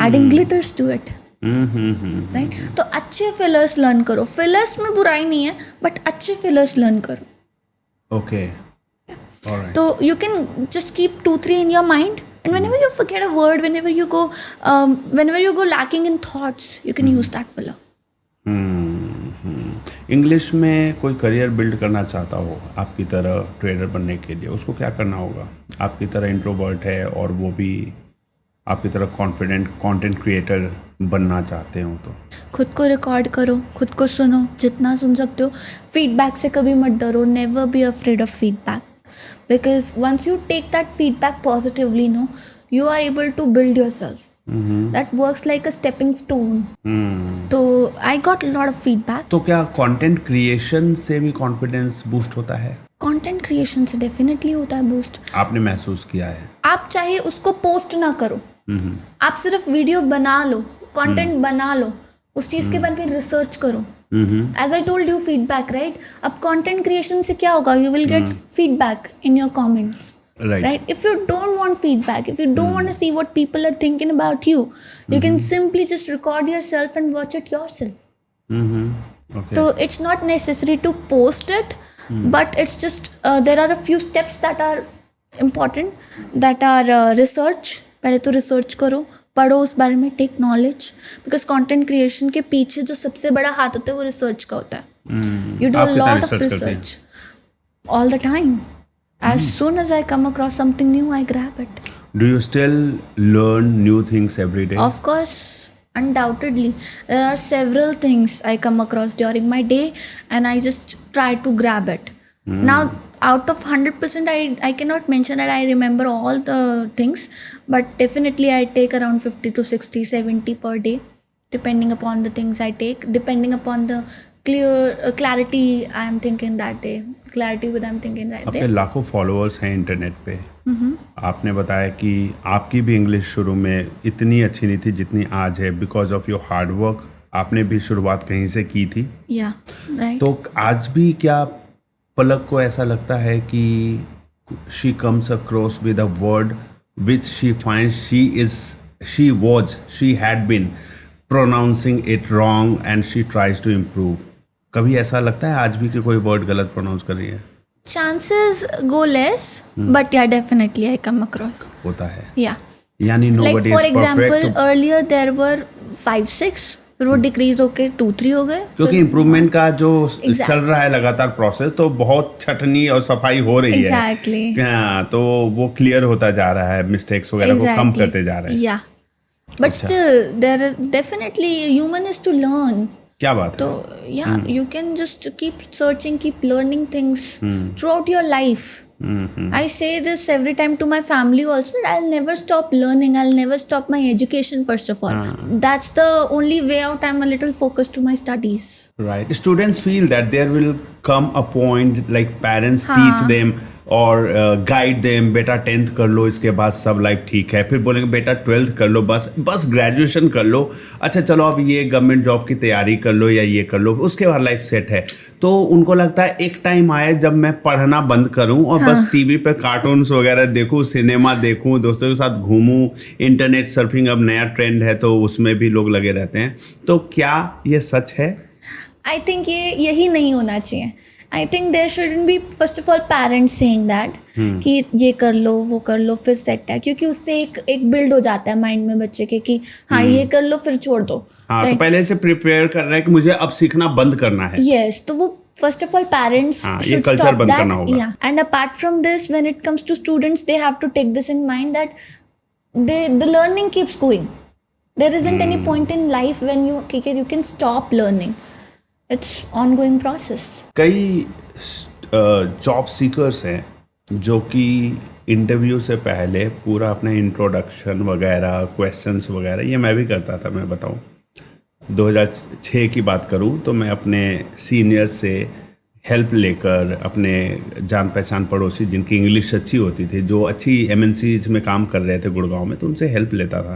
Adding glitters to it. Right. तो अच्छे फिलर्स लर्न करो. फिलर्स में बुराई नहीं है, बट अच्छे फिलर्स लर्न करो. Okay, alright. तो you can just keep 2-3 in your mind, and whenever you forget a word, whenever you go lacking in thoughts, you can use that filler. English में कोई career build करना चाहता हो आपकी तरह trader बनने के लिए, उसको क्या करना होगा? आपकी तरह इंट्रोवर्ट है और वो भी आपकी तरह कॉन्फिडेंट कंटेंट क्रिएटर बनना चाहते हो तो खुद को रिकॉर्ड करो, खुद को सुनो जितना सुन सकते हो. फीडबैक से कभी मत डरो. Never be afraid of feedback, because once you take that feedback positively, you are able to build yourself. That works like a stepping stone. तो I got a lot of feedback. तो क्या content creation से भी confidence boost होता है? Content creation से definitely होता है बूस्ट. आपने महसूस किया है? आप चाहे उसको पोस्ट ना करो, आप सिर्फ वीडियो बना लो, कंटेंट बना लो, उस चीज़ के बारे में रिसर्च करो. As I told you, feedback, right. अब कंटेंट क्रिएशन से क्या होगा? You will get feedback in your comments. Right. If you don't want feedback, if you don't want to see what people are thinking about you, you can simply just record yourself and watch it yourself. Okay. So it's not necessary to post it, but it's just there are a few steps that are important, that are research. पहले तो research करो, पढ़ो उस बारे में, take knowledge, because content creation के पीछे जो सबसे बड़ा हाथ होता है वो research का होता है. You do a lot of research all the time. As soon as I come across something new, I grab it. Do you still learn new things every day? Of course, undoubtedly. There are several things I come across during my day, and I just try to grab it. Now, out of 100%, I cannot mention that I remember all the things, but definitely I take around 50 to 60, 70 per day, depending upon the things I take, depending upon the clarity I am thinking that day, clarity with I'm thinking right आपके there. लाखों followers हैं internet पे. आपने बताया कि आपकी भी English शुरू में इतनी अच्छी नहीं थी जितनी आज है, because of your hard work. आपने भी शुरुआत कहीं से की थी. Yeah, right. तो आज भी क्या पलक को ऐसा लगता है कि she comes across with a word which she finds she had been pronouncing it wrong and she tries to improve? कभी ऐसा लगता है आज भी कि कोई वर्ड गलत प्रोनाउंस कर रही है? Chances go less, but yeah, definitely I come across. होता है. Yeah. यानी Like nobody for is example, perfect. earlier there were 5-6, फिर वो डिक्रीज होके 2-3 हो गए. क्योंकि इम्प्रूवमेंट का जो Exactly. चल रहा है लगातार प्रोसेस, तो बहुत छटनी और सफाई हो रही Exactly. है. हाँ, तो वो क्लियर होता जा रहा है, मिस्टेक्स वगैरह को कम करते जा रहे हैं. Yeah. But still, there is definitely human is to learn. क्या बात है? So yeah, you can just keep searching, keep learning things throughout your life. I say this every time to my family also, that I'll never stop learning. I'll never stop my education, first of all. That's the only way out. I'm a little focused to my studies. Right. Students feel that there will come a point like parents teach them और guide them, बेटा 10th कर लो, इसके बाद सब life ठीक है. फिर बोलेंगे बेटा 12th कर लो, बस ग्रेजुएशन कर लो, अच्छा चलो अब ये गवर्नमेंट जॉब की तैयारी कर लो या ये कर लो, उसके बाद लाइफ सेट है. तो उनको लगता है एक टाइम आए जब मैं पढ़ना बंद करूं और बस टीवी पे कार्टून्स वगैरह देखूं, सिनेमा देखूं, दोस्तों के साथ घूमूं, इंटरनेट सर्फिंग अब नया ट्रेंड है तो उसमें भी लोग लगे रहते हैं. तो क्या ये सच है? I think यही नहीं होना चाहिए. I think there shouldn't be, first of all, parents saying that कि ये कर लो वो कर लो फिर सेट है, क्योंकि उससे एक बिल्ड हो जाता है माइंड में बच्चे के कि हाँ ये कर लो फिर छोड़ दो. हाँ, तो पहले से प्रिपेयर कर रहा है कि मुझे अब सीखना बंद करना है. Yes, तो वो first of all parents should culture stop बंद that. करना होगा. Yeah, and apart from this, when it comes to students, they have to take this in mind that the learning keeps going. There isn't any point in life when you can stop learning. It's ongoing process. कई job seekers हैं जो कि interview से पहले पूरा अपना introduction वगैरह, questions वगैरह, ये मैं भी करता था, मैं बताऊं, 2006 की बात करूं तो मैं अपने सीनियर से हेल्प लेकर, अपने जान पहचान पड़ोसी जिनकी इंग्लिश अच्छी होती थी, जो अच्छी एमएनसीज में काम कर रहे थे गुड़गांव में, तो उनसे हेल्प लेता था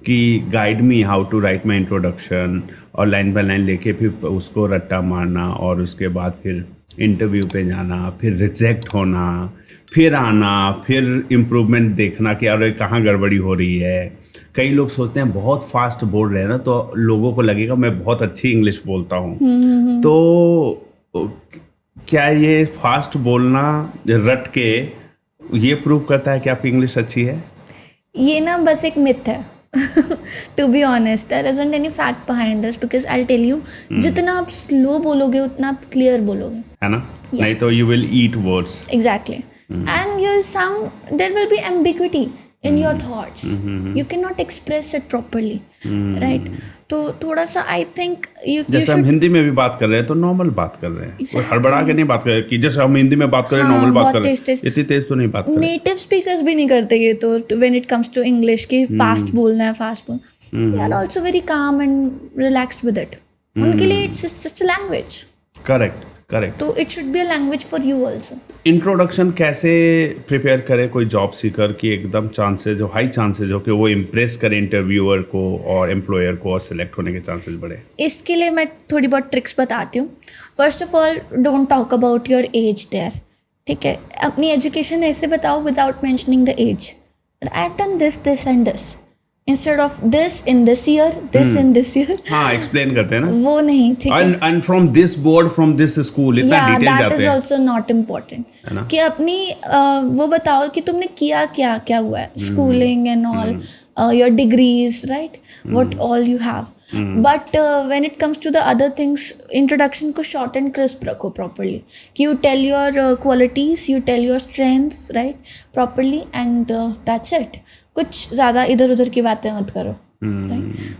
कि guide me how to write my introduction, और लाइन बाय लाइन लेके फिर उसको रट्टा मारना, और उसके बाद फिर इंटरव्यू पे जाना, फिर रिजेक्ट होना, फिर आना, फिर इम्प्रूवमेंट देखना कि अरे कहाँ गड़बड़ी हो रही है। कई लोग सोचते हैं बहुत फास्ट बोल रहे हैं ना, तो लोगों को लगेगा मैं बहुत अच्छी इंग्लिश बोलता हूँ। तो क्या ये फास्ट बोलना रट के ये प्रूव करता है कि आपकी इंग्लिश अच्छी है? ये ना बस एक मिथ है to be honest, there isn't any fact behind this, because I tell you, जितना आप स्लो बोलोगे उतना आप क्लियर बोलोगे, है ना? नहीं तो you will eat words. Exactly, and your sound, there will be ambiguity in your thoughts. You cannot express it properly, right? तो थोड़ा सा I think you जैसे हम should, हिंदी में भी बात कर रहे हैं तो नॉर्मल बात कर रहे हैं, कोई हड़बड़ा के नहीं बात कर रहे कि जैसे हम हिंदी में बात कर रहे हैं, हाँ, नॉर्मल बात बहुत कर रहे तेज-तेज। हैं, इतनी तेज तो नहीं बात कर रहे। नेटिव स्पीकर्स भी नहीं करते ये तो when it comes to English कि फास्ट बोलना है, फास्ट बोलना, they are also very calm and relaxed with it. उनके लिए it's just a language. Correct correct. तो it should be a language for you also. Introduction कैसे prepare करे कोई जॉब सीकर की एकदम चांसेज हाई चांसेज हो कि वो इम्प्रेस करे इंटरव्यूअर को और एम्प्लॉयर को, और सिलेक्ट होने के चांसेस बढ़े? इसके लिए मैं थोड़ी बहुत ट्रिक्स बताती हूँ. First of all, don't talk about your age there, ठीक है? अपनी एजुकेशन ऐसे बताओ without mentioning the age. I have done this this and this instead of this in this year, this in this year. हाँ, explain करते हैं ना वो नहीं, ठीक है? And from this board, from this school, इतना डिटेल दैट जाते इज हैं, ऑल्सो नॉट इम्पोर्टेंट. कि अपनी वो बताओ कि तुमने किया क्या क्या हुआ है, schooling and all, your degrees, right, what all you have. But when it comes to the other things, introduction को शॉर्ट एंड क्रिस्प रखो प्रॉपरली, कि you tell your qualities, you tell your strengths, right, properly, and that's it. कुछ ज़्यादा इधर उधर की बातें मत करो.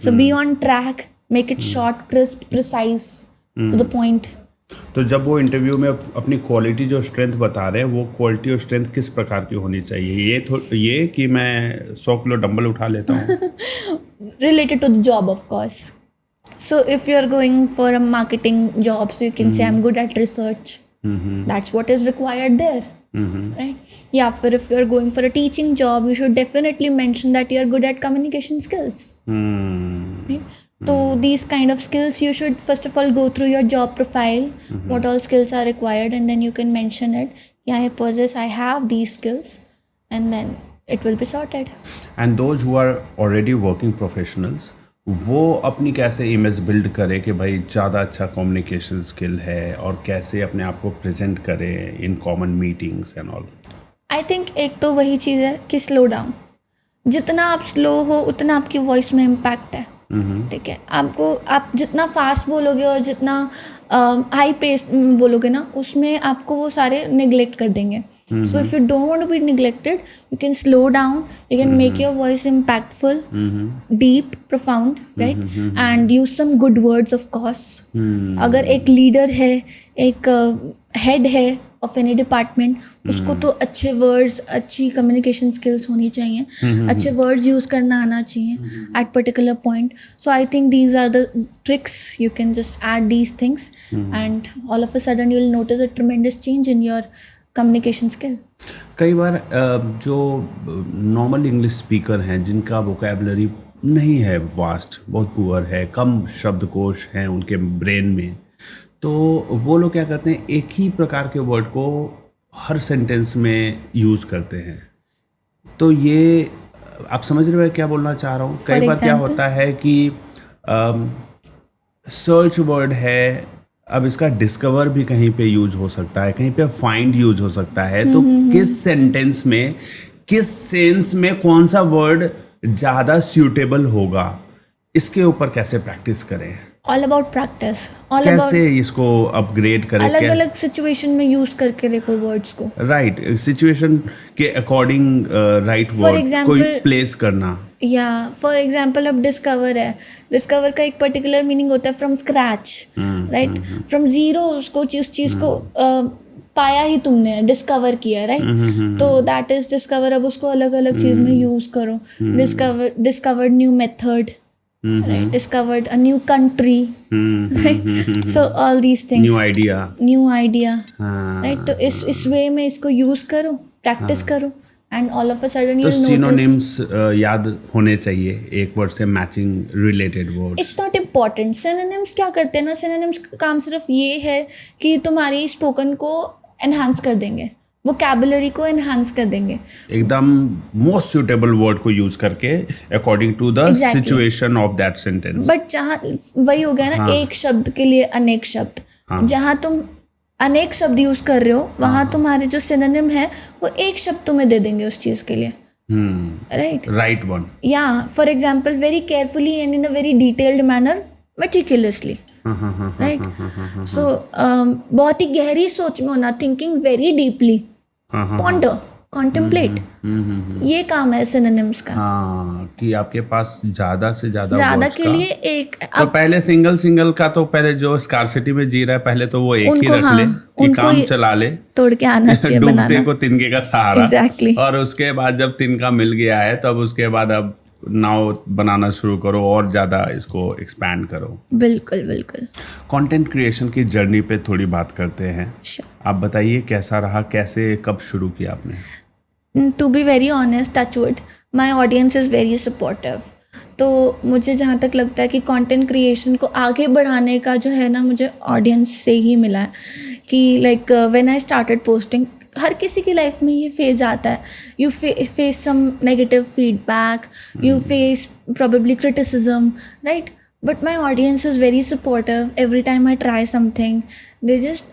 So be on track, make it short, crisp, precise, to the point. तो जब वो इंटरव्यू में अपनी क्वालिटी जो स्ट्रेंथ बता रहे हैं, वो क्वालिटी और स्ट्रेंथ किस प्रकार की होनी चाहिए? ये कि मैं 100 किलो डंबल उठा लेता हूँ? Related to the job, of course. So if you're going for a marketing job, so you can say I'm good at research. That's what is required there, right? Yeah, for if you're going for a teaching job, you should definitely mention that you're good at communication skills. Right? So these kind of skills, you should first of all go through your job profile, what all skills are required, and then you can mention it. Yeah, I possess, I have these skills, and then it will be sorted. And those who are already working professionals, वो अपनी कैसे image build करे कि भाई ज़्यादा अच्छा communication skill है, और कैसे अपने आप को प्रेजेंट करे in common meetings and all? I think एक तो वही चीज़ है कि स्लो डाउन. जितना आप स्लो हो उतना आपकी वॉइस में इम्पैक्ट है, ठीक है? आप जितना फास्ट बोलोगे और जितना हाई पेस बोलोगे ना, उसमें आपको वो सारे निगलेक्ट कर देंगे. So if you don't want to be neglected, you can slow down, you can make your voice impactful, deep, profound, right, and use some good words of course. अगर एक लीडर है, एक हेड है of any department, उसको तो अच्छे words, अच्छी communication skills होनी चाहिए, अच्छे वर्ड्स यूज़ करना आना चाहिए at particular point. So I think these are the tricks. You can just add these things and all of a sudden you will notice a tremendous change in your communication skill. कई बार जो normal English speaker हैं, जिनका vocabulary नहीं है vast, बहुत poor है, कम शब्दकोश हैं उनके ब्रेन में, तो वो लोग क्या करते हैं, एक ही प्रकार के वर्ड को हर सेंटेंस में यूज़ करते हैं. तो ये आप समझ रहे हो क्या बोलना चाह रहा हूँ? कई बार क्या होता है कि सर्च वर्ड है, अब इसका डिस्कवर भी कहीं पे यूज हो सकता है, कहीं पे फाइंड यूज हो सकता है. तो किस सेंटेंस में, किस सेंस में कौन सा वर्ड ज़्यादा सूटेबल होगा, इसके ऊपर कैसे प्रैक्टिस करें? All about practice. कैसे इसको अपग्रेड करें? अलग अलग सिचुएशन में यूज करके देखो वर्ड्स को. राइट, सिचुएशन के अकॉर्डिंग राइट वर्ड कोई प्लेस करना. या फॉर एग्जाम्पल, अब डिस्कवर है, डिस्कवर का एक पर्टिकुलर मीनिंग होता है from scratch, right, from zero. उसको उस चीज़ को पाया ही तुमने, डिस्कवर किया, राइट. तो दैट इज डिस्कवर. अब उसको अलग अलग चीज़ में यूज़ करो. Discovered new method, right? Discovered a new country, right? So all these things. New idea. New idea, हाँ, right? तो इस वे में इसको यूज करो, प्रैक्टिस करो, and all of a sudden तो you'll notice. सिनोनिम्स याद होने चाहिए, एक वर्ड से matching related word. It's not important. Synonyms क्या करते हैं ना, सिनोनिम्स का काम सिर्फ ये है कि तुम्हारी स्पोकन को एनहांस कर देंगे, वोकैबुलरी को एनहांस कर देंगे। एकदम मोस्ट सूटेबल वर्ड को यूज करके according to the Exactly. Situation of that sentence. But जहाँ वही हो गया ना, एक शब्द के लिए अनेक शब्द। जहाँ तुम अनेक शब्द यूज कर रहे हो, वहाँ तुम्हारे जो सिनोनिम है वो एक शब्द तुम्हें दे देंगे उस चीज के लिए, राइट? Right one. या for example, very carefully and in a very detailed manner, meticulously, right? So बहुत ही गहरी सोच में होना, thinking very deeply, ponder, contemplate, ये काम है सिनोनिम्स का। हाँ, कि आपके पास ज्यादा से ज्यादा words के का। लिए एक तो पहले सिंगल का, तो पहले जो स्कार्सिटी में जी रहा है पहले तो वो एक ही उनको, रख हाँ, ले कि उनको काम ये चला ले, तोड़ के आना चाहिए डूबते बनाना। को तिनके का सहारा। Exactly. और उसके बाद जब तिनका मिल गया है तब उसके बाद अब नाव बनाना शुरू करो और ज़्यादा इसको एक्सपैंड करो। बिल्कुल बिल्कुल। कंटेंट क्रिएशन की जर्नी पे थोड़ी बात करते हैं। Sure. आप बताइए कैसा रहा, कैसे कब शुरू किया आपने? To be very honest, touchwood, my audience is very supportive. तो मुझे जहाँ तक लगता है कि कंटेंट क्रिएशन को आगे बढ़ाने का जो है ना, मुझे ऑडियंस से ही मिला है। कि like when I started posting, हर किसी की लाइफ में ये फेज आता है, you face some negative feedback, you face probably criticism, right? But my audience is very supportive. Every time I try something,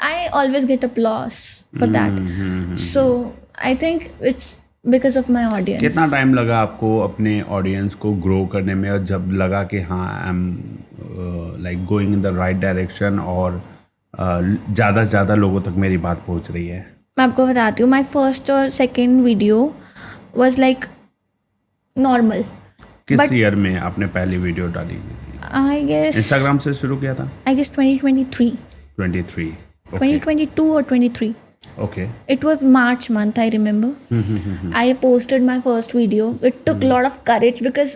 I always get applause for that. So I think it's because of my audience. कितना time लगा आपको अपने audience को grow करने में, और जब लगा कि हाँ I am like going in the right direction और ज़्यादा से ज़्यादा लोगों तक मेरी बात पहुंच रही है? मैं आपको बताती हूँ, माई फर्स्ट और second video was like normal. किस ईयर में आपने पहली वीडियो डाली? आई गेस इंस्टाग्राम से शुरू किया था? 2023, 23। 2022 or 23. Okay. It was March month, I remember. I posted my first video. It took a lot of courage because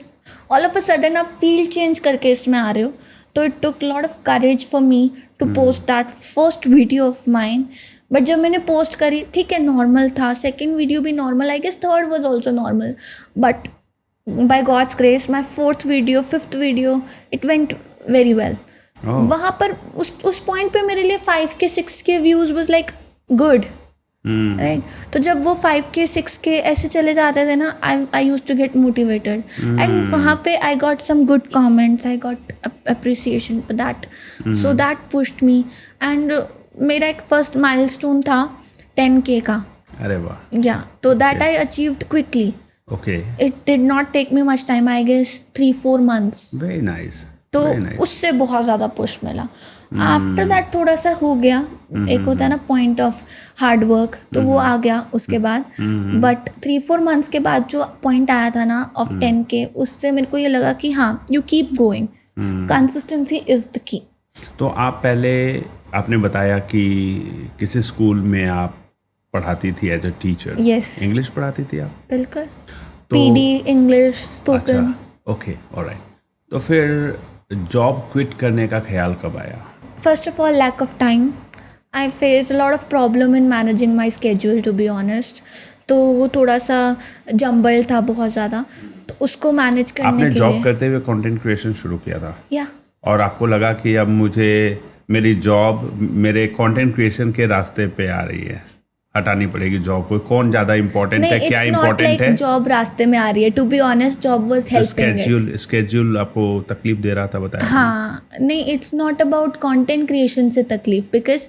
all of a sudden आप field change करके इसमें आ रहे हो, तो it took a lot of courage for me to post that first video of mine. But जब मैंने post करी, ठीक है, नॉर्मल था, सेकेंड वीडियो भी normal, I guess third was also normal, but by God's grace my fourth video, fifth video, it went very well. वहाँ पर उस पॉइंट पे मेरे लिए 5K 6K views was like good, right? तो जब वो 5K 6K ऐसे चले जाते थे ना, I use to get motivated, and वहाँ पे I got some good comments, I got appreciation for that, so that pushed me. And मेरा एक फर्स्ट माइलस्टोन था 10K का। अरे वाह। या तो that I achieved quickly. Okay. It did not take me much time, I guess 3-4 months। Very nice. तो उससे बहुत ज़्यादा पुश मिला। आफ्टर दैट थोड़ा सा हो गया, एक होता है ना पॉइंट ऑफ हार्ड वर्क, तो वो आ गया उसके बाद। बट 3-4 months के बाद जो पॉइंट आया था ना ऑफ 10K, उससे मेरे को ये लगा कि हाँ, you keep going, consistency is the key. तो आप पहले, आपने बताया कि किसी स्कूल में आप पढ़ाती थी as a teacher? Yes. English पढ़ाती थी आप? बिल्कुल। PD, English, spoken. अच्छा, ओके, ऑलराइट। तो फिर जॉब क्विट करने का ख्याल कब आया? First of all, lack of time. I faced a lot of problem in managing my schedule, to be honest. तो वो थोड़ा सा जम्बल था बहुत ज़्यादा, तो उसको मैनेज करने आपने के जॉब लिए करते हुए कंटेंट क्रिएशन शुरू किया था? या और आपको लगा कि अब मुझे मेरी जॉब मेरे कंटेंट क्रिएशन के रास्ते पे आ रही है, हटानी पड़ेगी जॉब को? कौन ज़्यादा इम्पोर्टेंट है, क्या इम्पोर्टेंट है? जॉब रास्ते में आ रही है, to be honest, job was helping it. Schedule आपको तकलीफ दे रहा था, बताया? हाँ, नहीं, it's not about content creation से तकलीफ, because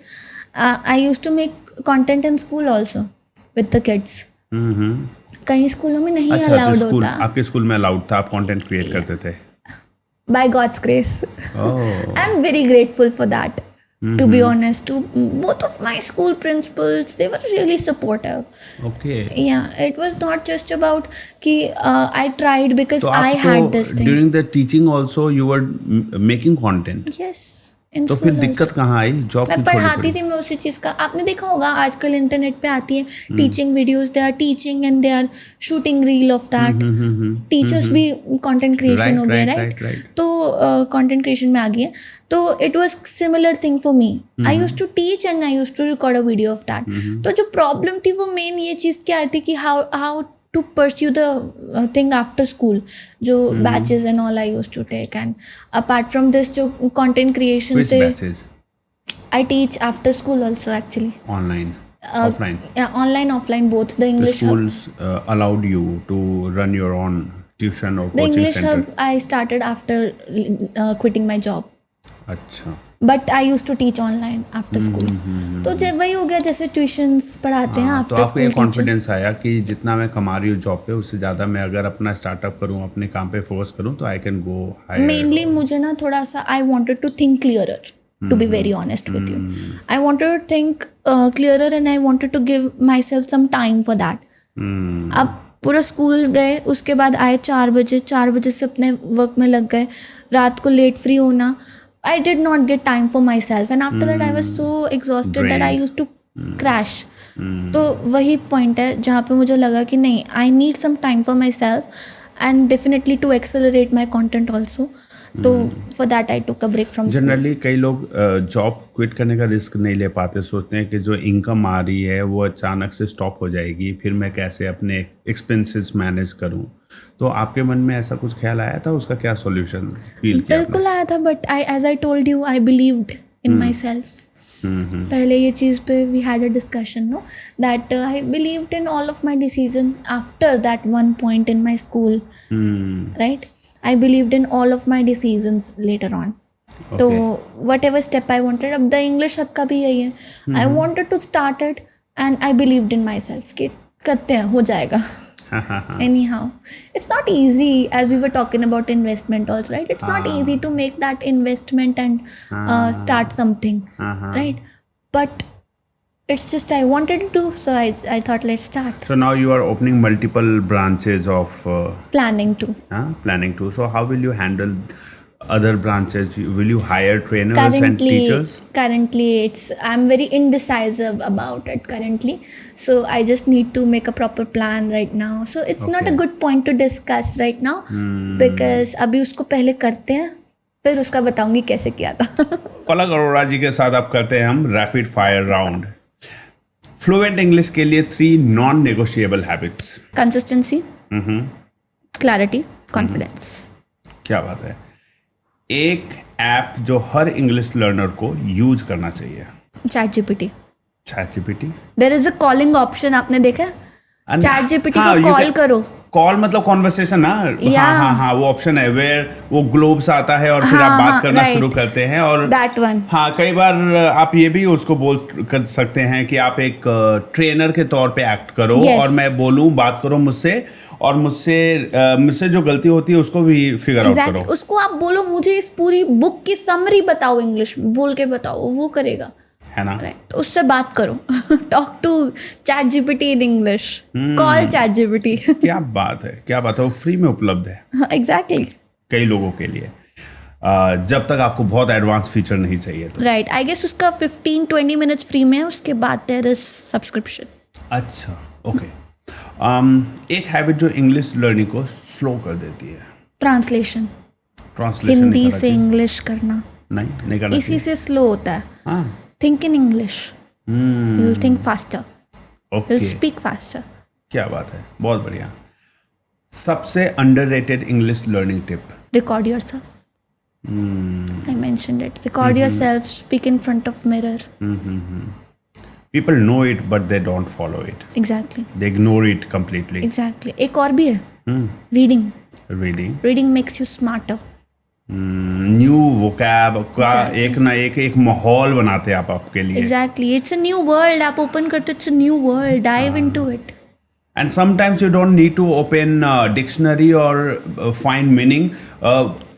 I used to make content in school also with the kids. कई स्कूलों में नहीं अलाउड होता। आपके स्कूल में अलाउड था, आप कंटेंट क्रिएट करते थे? By God's grace. I'm very grateful for that. To be honest, to both of my school principals, they were really supportive. Okay. Yeah, it was not just about कि I tried because तो I had this thing. During the teaching also you were making content? Yes. in तो school फिर also. दिक्कत कहाँ आई, job मैं क्यों छोड़नी पढ़ाती पड़ी? थी, मैं उसी चीज़ का, आपने देखा होगा आजकल इंटरनेट पे आती है teaching videos, they are teaching and they are shooting reel of that. Teachers भी कंटेंट क्रिएशन हो गया, राइट? तो कंटेंट क्रिएशन में आ गई है. तो it was similar thing for me. I used to teach and I used to record a video of that. तो जो प्रॉब्लम थी वो मेन ये चीज़ क्या आई थी कि how to pursue the thing after school, जो batches and all I used to take. And apart from this, जो content creation Which से batches? I teach after school also actually. Online, offline. Yeah, online, offline, both. The The English hub. schools allowed you to run your own tuition or The coaching English center. hub I started after quitting my job. अच्छा. But I used to teach online after school. तो जब वही हो गया जैसे tuitions पढ़ाते हैं हाँ, after तो आपको ये school teaching. कॉन्फिडेंस आया कि जितना मैं कमा रही हूँ जॉब पे उससे ज़्यादा मैं अगर अपना स्टार्टअप करूँ, अपने काम पे फोकस करूँ तो I can go higher. Mainly मुझे ना थोड़ा सा I wanted to think clearer, to be very honest with you. I wanted to think clearer and I wanted to give myself some time for that. अब पूरा school गए, उसके बाद आए 4 बजे से अपने वर्क में लग गए, रात को लेट फ्री होना. I did not get time for myself and after that I was so exhausted that I used to crash. तो वही पॉइंट है जहाँ पे मुझे लगा कि नहीं, I need some time for myself and definitely to accelerate my content also. तो for that I took a break from school. Generally कई लोग जॉब क्विट करने का रिस्क नहीं ले पाते, सोचते हैं कि जो इनकम आ रही है वो अचानक से स्टॉप हो जाएगी, फिर मैं कैसे अपने एक्सपेंसेस मैनेज करूं. तो आपके मन में ऐसा कुछ ख्याल आया था, उसका क्या सॉल्यूशन फील किया आपने? बिल्कुल आया था, but as I told you I believed in myself. पहले ये चीज़ पे we had a discussion no that I believed in all of my decision after that one point in my school, right. I believed in all of my decisions later on. तो whatever step I wanted, अब the English hub का भी यही है. I wanted to start it and I believed in myself कि करते हैं, हो जाएगा. Anyhow, it's not easy as we were talking about investment also, right? It's not easy to make that investment and start something, right? But it's just I wanted to do, so I thought let's start. So now you are opening multiple branches of Planning to. Planning to. So how will you handle other branches? Will you hire trainers and teachers? Currently I'm very indecisive about it currently, so I just need to make a proper plan right now. So it's not a good point to discuss right now because अभी उसको पहले करते हैं, फिर उसका बताऊंगी कैसे किया था. पलक अरोड़ा जी के साथ अब करते हैं हम rapid fire round. Fluent English के लिए 3 non negotiable habits. Consistency, clarity, confidence. क्या बात है. एक ऐप जो हर इंग्लिश लर्नर को यूज करना चाहिए. ChatGPT. ChatGPT. There is a calling option, आपने देखा है? ChatGPT हाँ, को कॉल करो. कॉल मतलब कॉन्वर्सेशन ना. हाँ, वो ऑप्शन है वेयर वो ग्लोब्स आता है और फिर आप बात करना शुरू करते हैं. और दैट वन. हाँ, कई बार आप ये भी उसको बोल कर सकते हैं कि आप एक ट्रेनर के तौर पे एक्ट करो. और मैं बोलूँ, बात करो मुझसे, और मुझसे जो गलती होती है उसको भी फिगर आउट करो. उसको आप बोलो मुझे इस पूरी बुक की समरी बताओ, इंग्लिश बोल के बताओ, वो करेगा, है ना. राइट. उससे बात करो. Talk to ChatGPT in English. Call ChatGPT. क्या बात है, क्या बात है. वो फ्री में उपलब्ध है. एग्जैक्टली. कई लोगों के लिए, जब तक आपको बहुत एडवांस फीचर नहीं चाहिए तो. राइट. आई गेस उसका 15-20 मिनट्स फ्री में है, उसके बाद देयर इज सब्सक्रिप्शन. अच्छा, ओके. एक हैबिट जो इंग्लिश लर्निंग को स्लो कर देती है. ट्रांसलेशन. हिंदी से इंग्लिश करना नहीं करना. इसी से स्लो होता है. हाँ. Think in English, you will think faster, you okay. Will speak faster. क्या बात है, बहुत बढ़िया. सबसे underrated English learning tip. Record yourself. I mentioned it. Record yourself, speak in front of mirror. People know it but they don't follow it. Exactly. They ignore it completely. Exactly. एक और भी है. Reading. Reading. Reading makes you smarter. New vocab का एक माहौल बनाते हैं आप आपके लिए. Exactly. It's a new world. आप open करते हो, it's a new world. Dive into it. And sometimes you don't need to open dictionary or find meaning.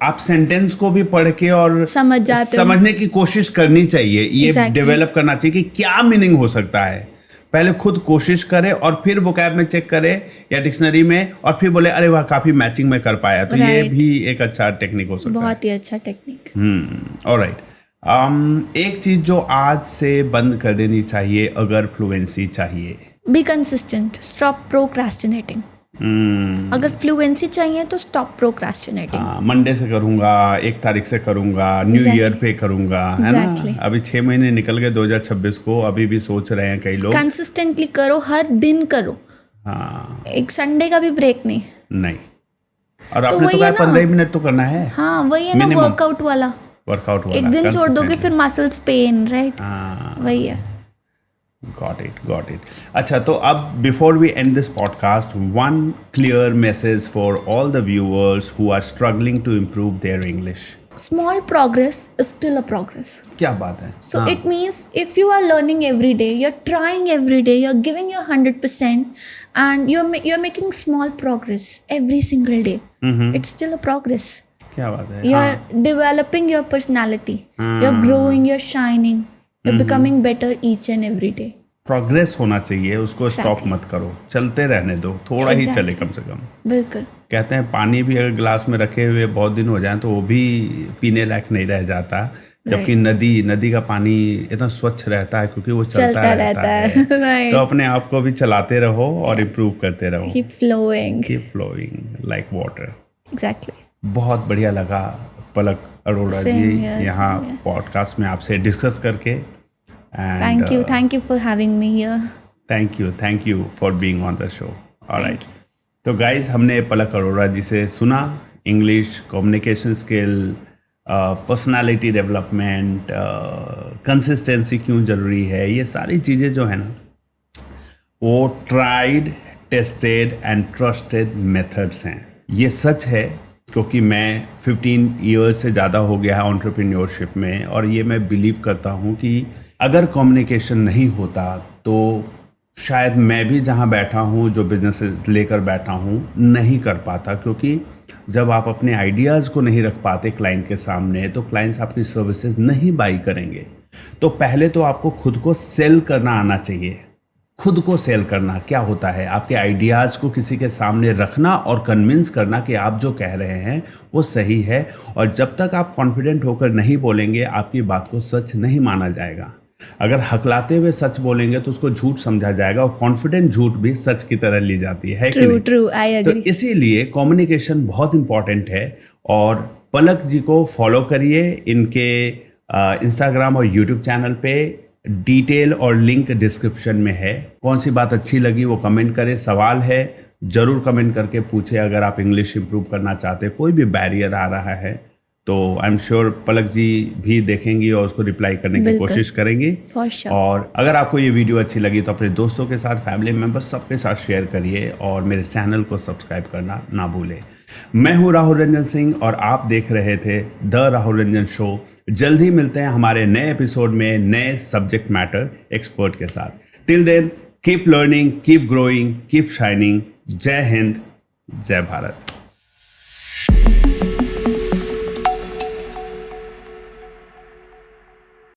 आप सेंटेंस को भी पढ़ के और समझ जाते हो. समझने की कोशिश करनी चाहिए. ये Exactly. डेवलप करना चाहिए कि क्या मीनिंग हो सकता है. पहले खुद कोशिश करे और फिर वोकैब में चेक करे या डिक्शनरी में, और फिर बोले अरे वाह काफ़ी मैचिंग में कर पाया. तो ये भी एक अच्छा टेक्निक हो सकता है. बहुत ही अच्छा टेक्निक. ऑलराइट. एक चीज जो आज से बंद कर देनी चाहिए अगर फ्लुएंसी चाहिए। Be consistent, stop procrastinating. अगर फ्लुएंसी चाहिए तो स्टॉप प्रोक्रास्टिनेटिंग। मंडे से करूंगा, 1 तारीख से करूंगा, न्यू Exactly. ईयर पे करूंगा, है Exactly. ना। अभी 6 महीने निकल गए 2026 को, अभी भी सोच रहे हैं कई लोग। कंसिस्टेंटली करो, हर दिन करो, हाँ, एक संडे का भी ब्रेक नहीं। नहीं। और आपने तो वही कहा है ना। 15 मिनट तो करना है, हाँ वही है ना, Minimum. वर्कआउट वाला। वर्कआउट वाला। एक दिन छोड़ दोगे consistently. फिर मसल्स पेन, राइट? हाँ, वही है। Got it. अच्छा, तो अब before we end this podcast, one clear message for all the viewers who are struggling to improve their English. Small progress is still a progress. क्या बात है। So it means if you are learning every day, you're trying every day, you're giving your 100%, and you're making small progress every single day. It's still a progress. क्या बात है। You're developing your personality. You're growing, you're shining. You're becoming better each and every day. Progress होना चाहिए, उसको stop Exactly. मत करो, चलते रहने दो, थोड़ा ही Exactly. चले कम से कम। बिल्कुल। कहते हैं पानी भी अगर गिलास में रखे हुए बहुत दिन हो जाए तो वो भी पीने लायक नहीं रह जाता, जबकि नदी का पानी इतना स्वच्छ रहता है क्योंकि वो चलता रहता है। Right. तो अपने आप को भी चलाते रहो और इम्प्रूव करते रहो। Keep flowing. Keep flowing like water. Exactly. बहुत बढ़िया लगा पलक अरोड़ा Same जी here, यहाँ same here. पॉडकास्ट में आपसे डिस्कस करके। Thank you for having me here. Thank you for being on the show. Alright, तो गाइज हमने पलक अरोड़ा जी से सुना English, communication skill, personality development, consistency क्यों ज़रूरी है, ये सारी चीज़ें जो है ना वो tried, tested and trusted methods हैं। ये सच है क्योंकि मैं 15 ईयर्स से ज़्यादा हो गया है एंटरप्रेन्योरशिप में, और ये मैं बिलीव करता हूँ कि अगर कम्युनिकेशन नहीं होता तो शायद मैं भी जहाँ बैठा हूँ, जो बिजनेस लेकर बैठा हूँ, नहीं कर पाता। क्योंकि जब आप अपने आइडियाज़ को नहीं रख पाते क्लाइंट के सामने तो क्लाइंट्स आपकी सर्विसेज नहीं बाई करेंगे। तो पहले तो आपको खुद को सेल करना आना चाहिए। खुद को सेल करना क्या होता है? आपके आइडियाज़ को किसी के सामने रखना और कन्विंस करना कि आप जो कह रहे हैं वो सही है। और जब तक आप कॉन्फिडेंट होकर नहीं बोलेंगे आपकी बात को सच नहीं माना जाएगा। अगर हकलाते हुए सच बोलेंगे तो उसको झूठ समझा जाएगा, और कॉन्फिडेंट झूठ भी सच की तरह ली जाती है कि नहीं? True, I तो agree. इसीलिए कम्युनिकेशन बहुत इंपॉर्टेंट है। और पलक जी को फॉलो करिए, इनके इंस्टाग्राम और यूट्यूब चैनल पे डिटेल और लिंक डिस्क्रिप्शन में है। कौन सी बात अच्छी लगी वो कमेंट करें, सवाल है ज़रूर कमेंट करके पूछे। अगर आप इंग्लिश इंप्रूव करना चाहते, कोई भी बैरियर आ रहा है तो आई एम श्योर पलक जी भी देखेंगी और उसको रिप्लाई करने की बिल्कुल। कोशिश करेंगी। For sure. और अगर आपको ये वीडियो अच्छी लगी तो अपने दोस्तों के साथ, फैमिली मेम्बर्स सबके साथ शेयर करिए, और मेरे चैनल को सब्सक्राइब करना ना भूलें। मैं हूँ राहुल रंजन सिंह और आप देख रहे थे द राहुल रंजन शो। जल्द ही मिलते हैं हमारे नए एपिसोड में नए सब्जेक्ट मैटर एक्सपर्ट के साथ। Till then keep learning, keep growing, keep shining. जय हिंद, जय भारत।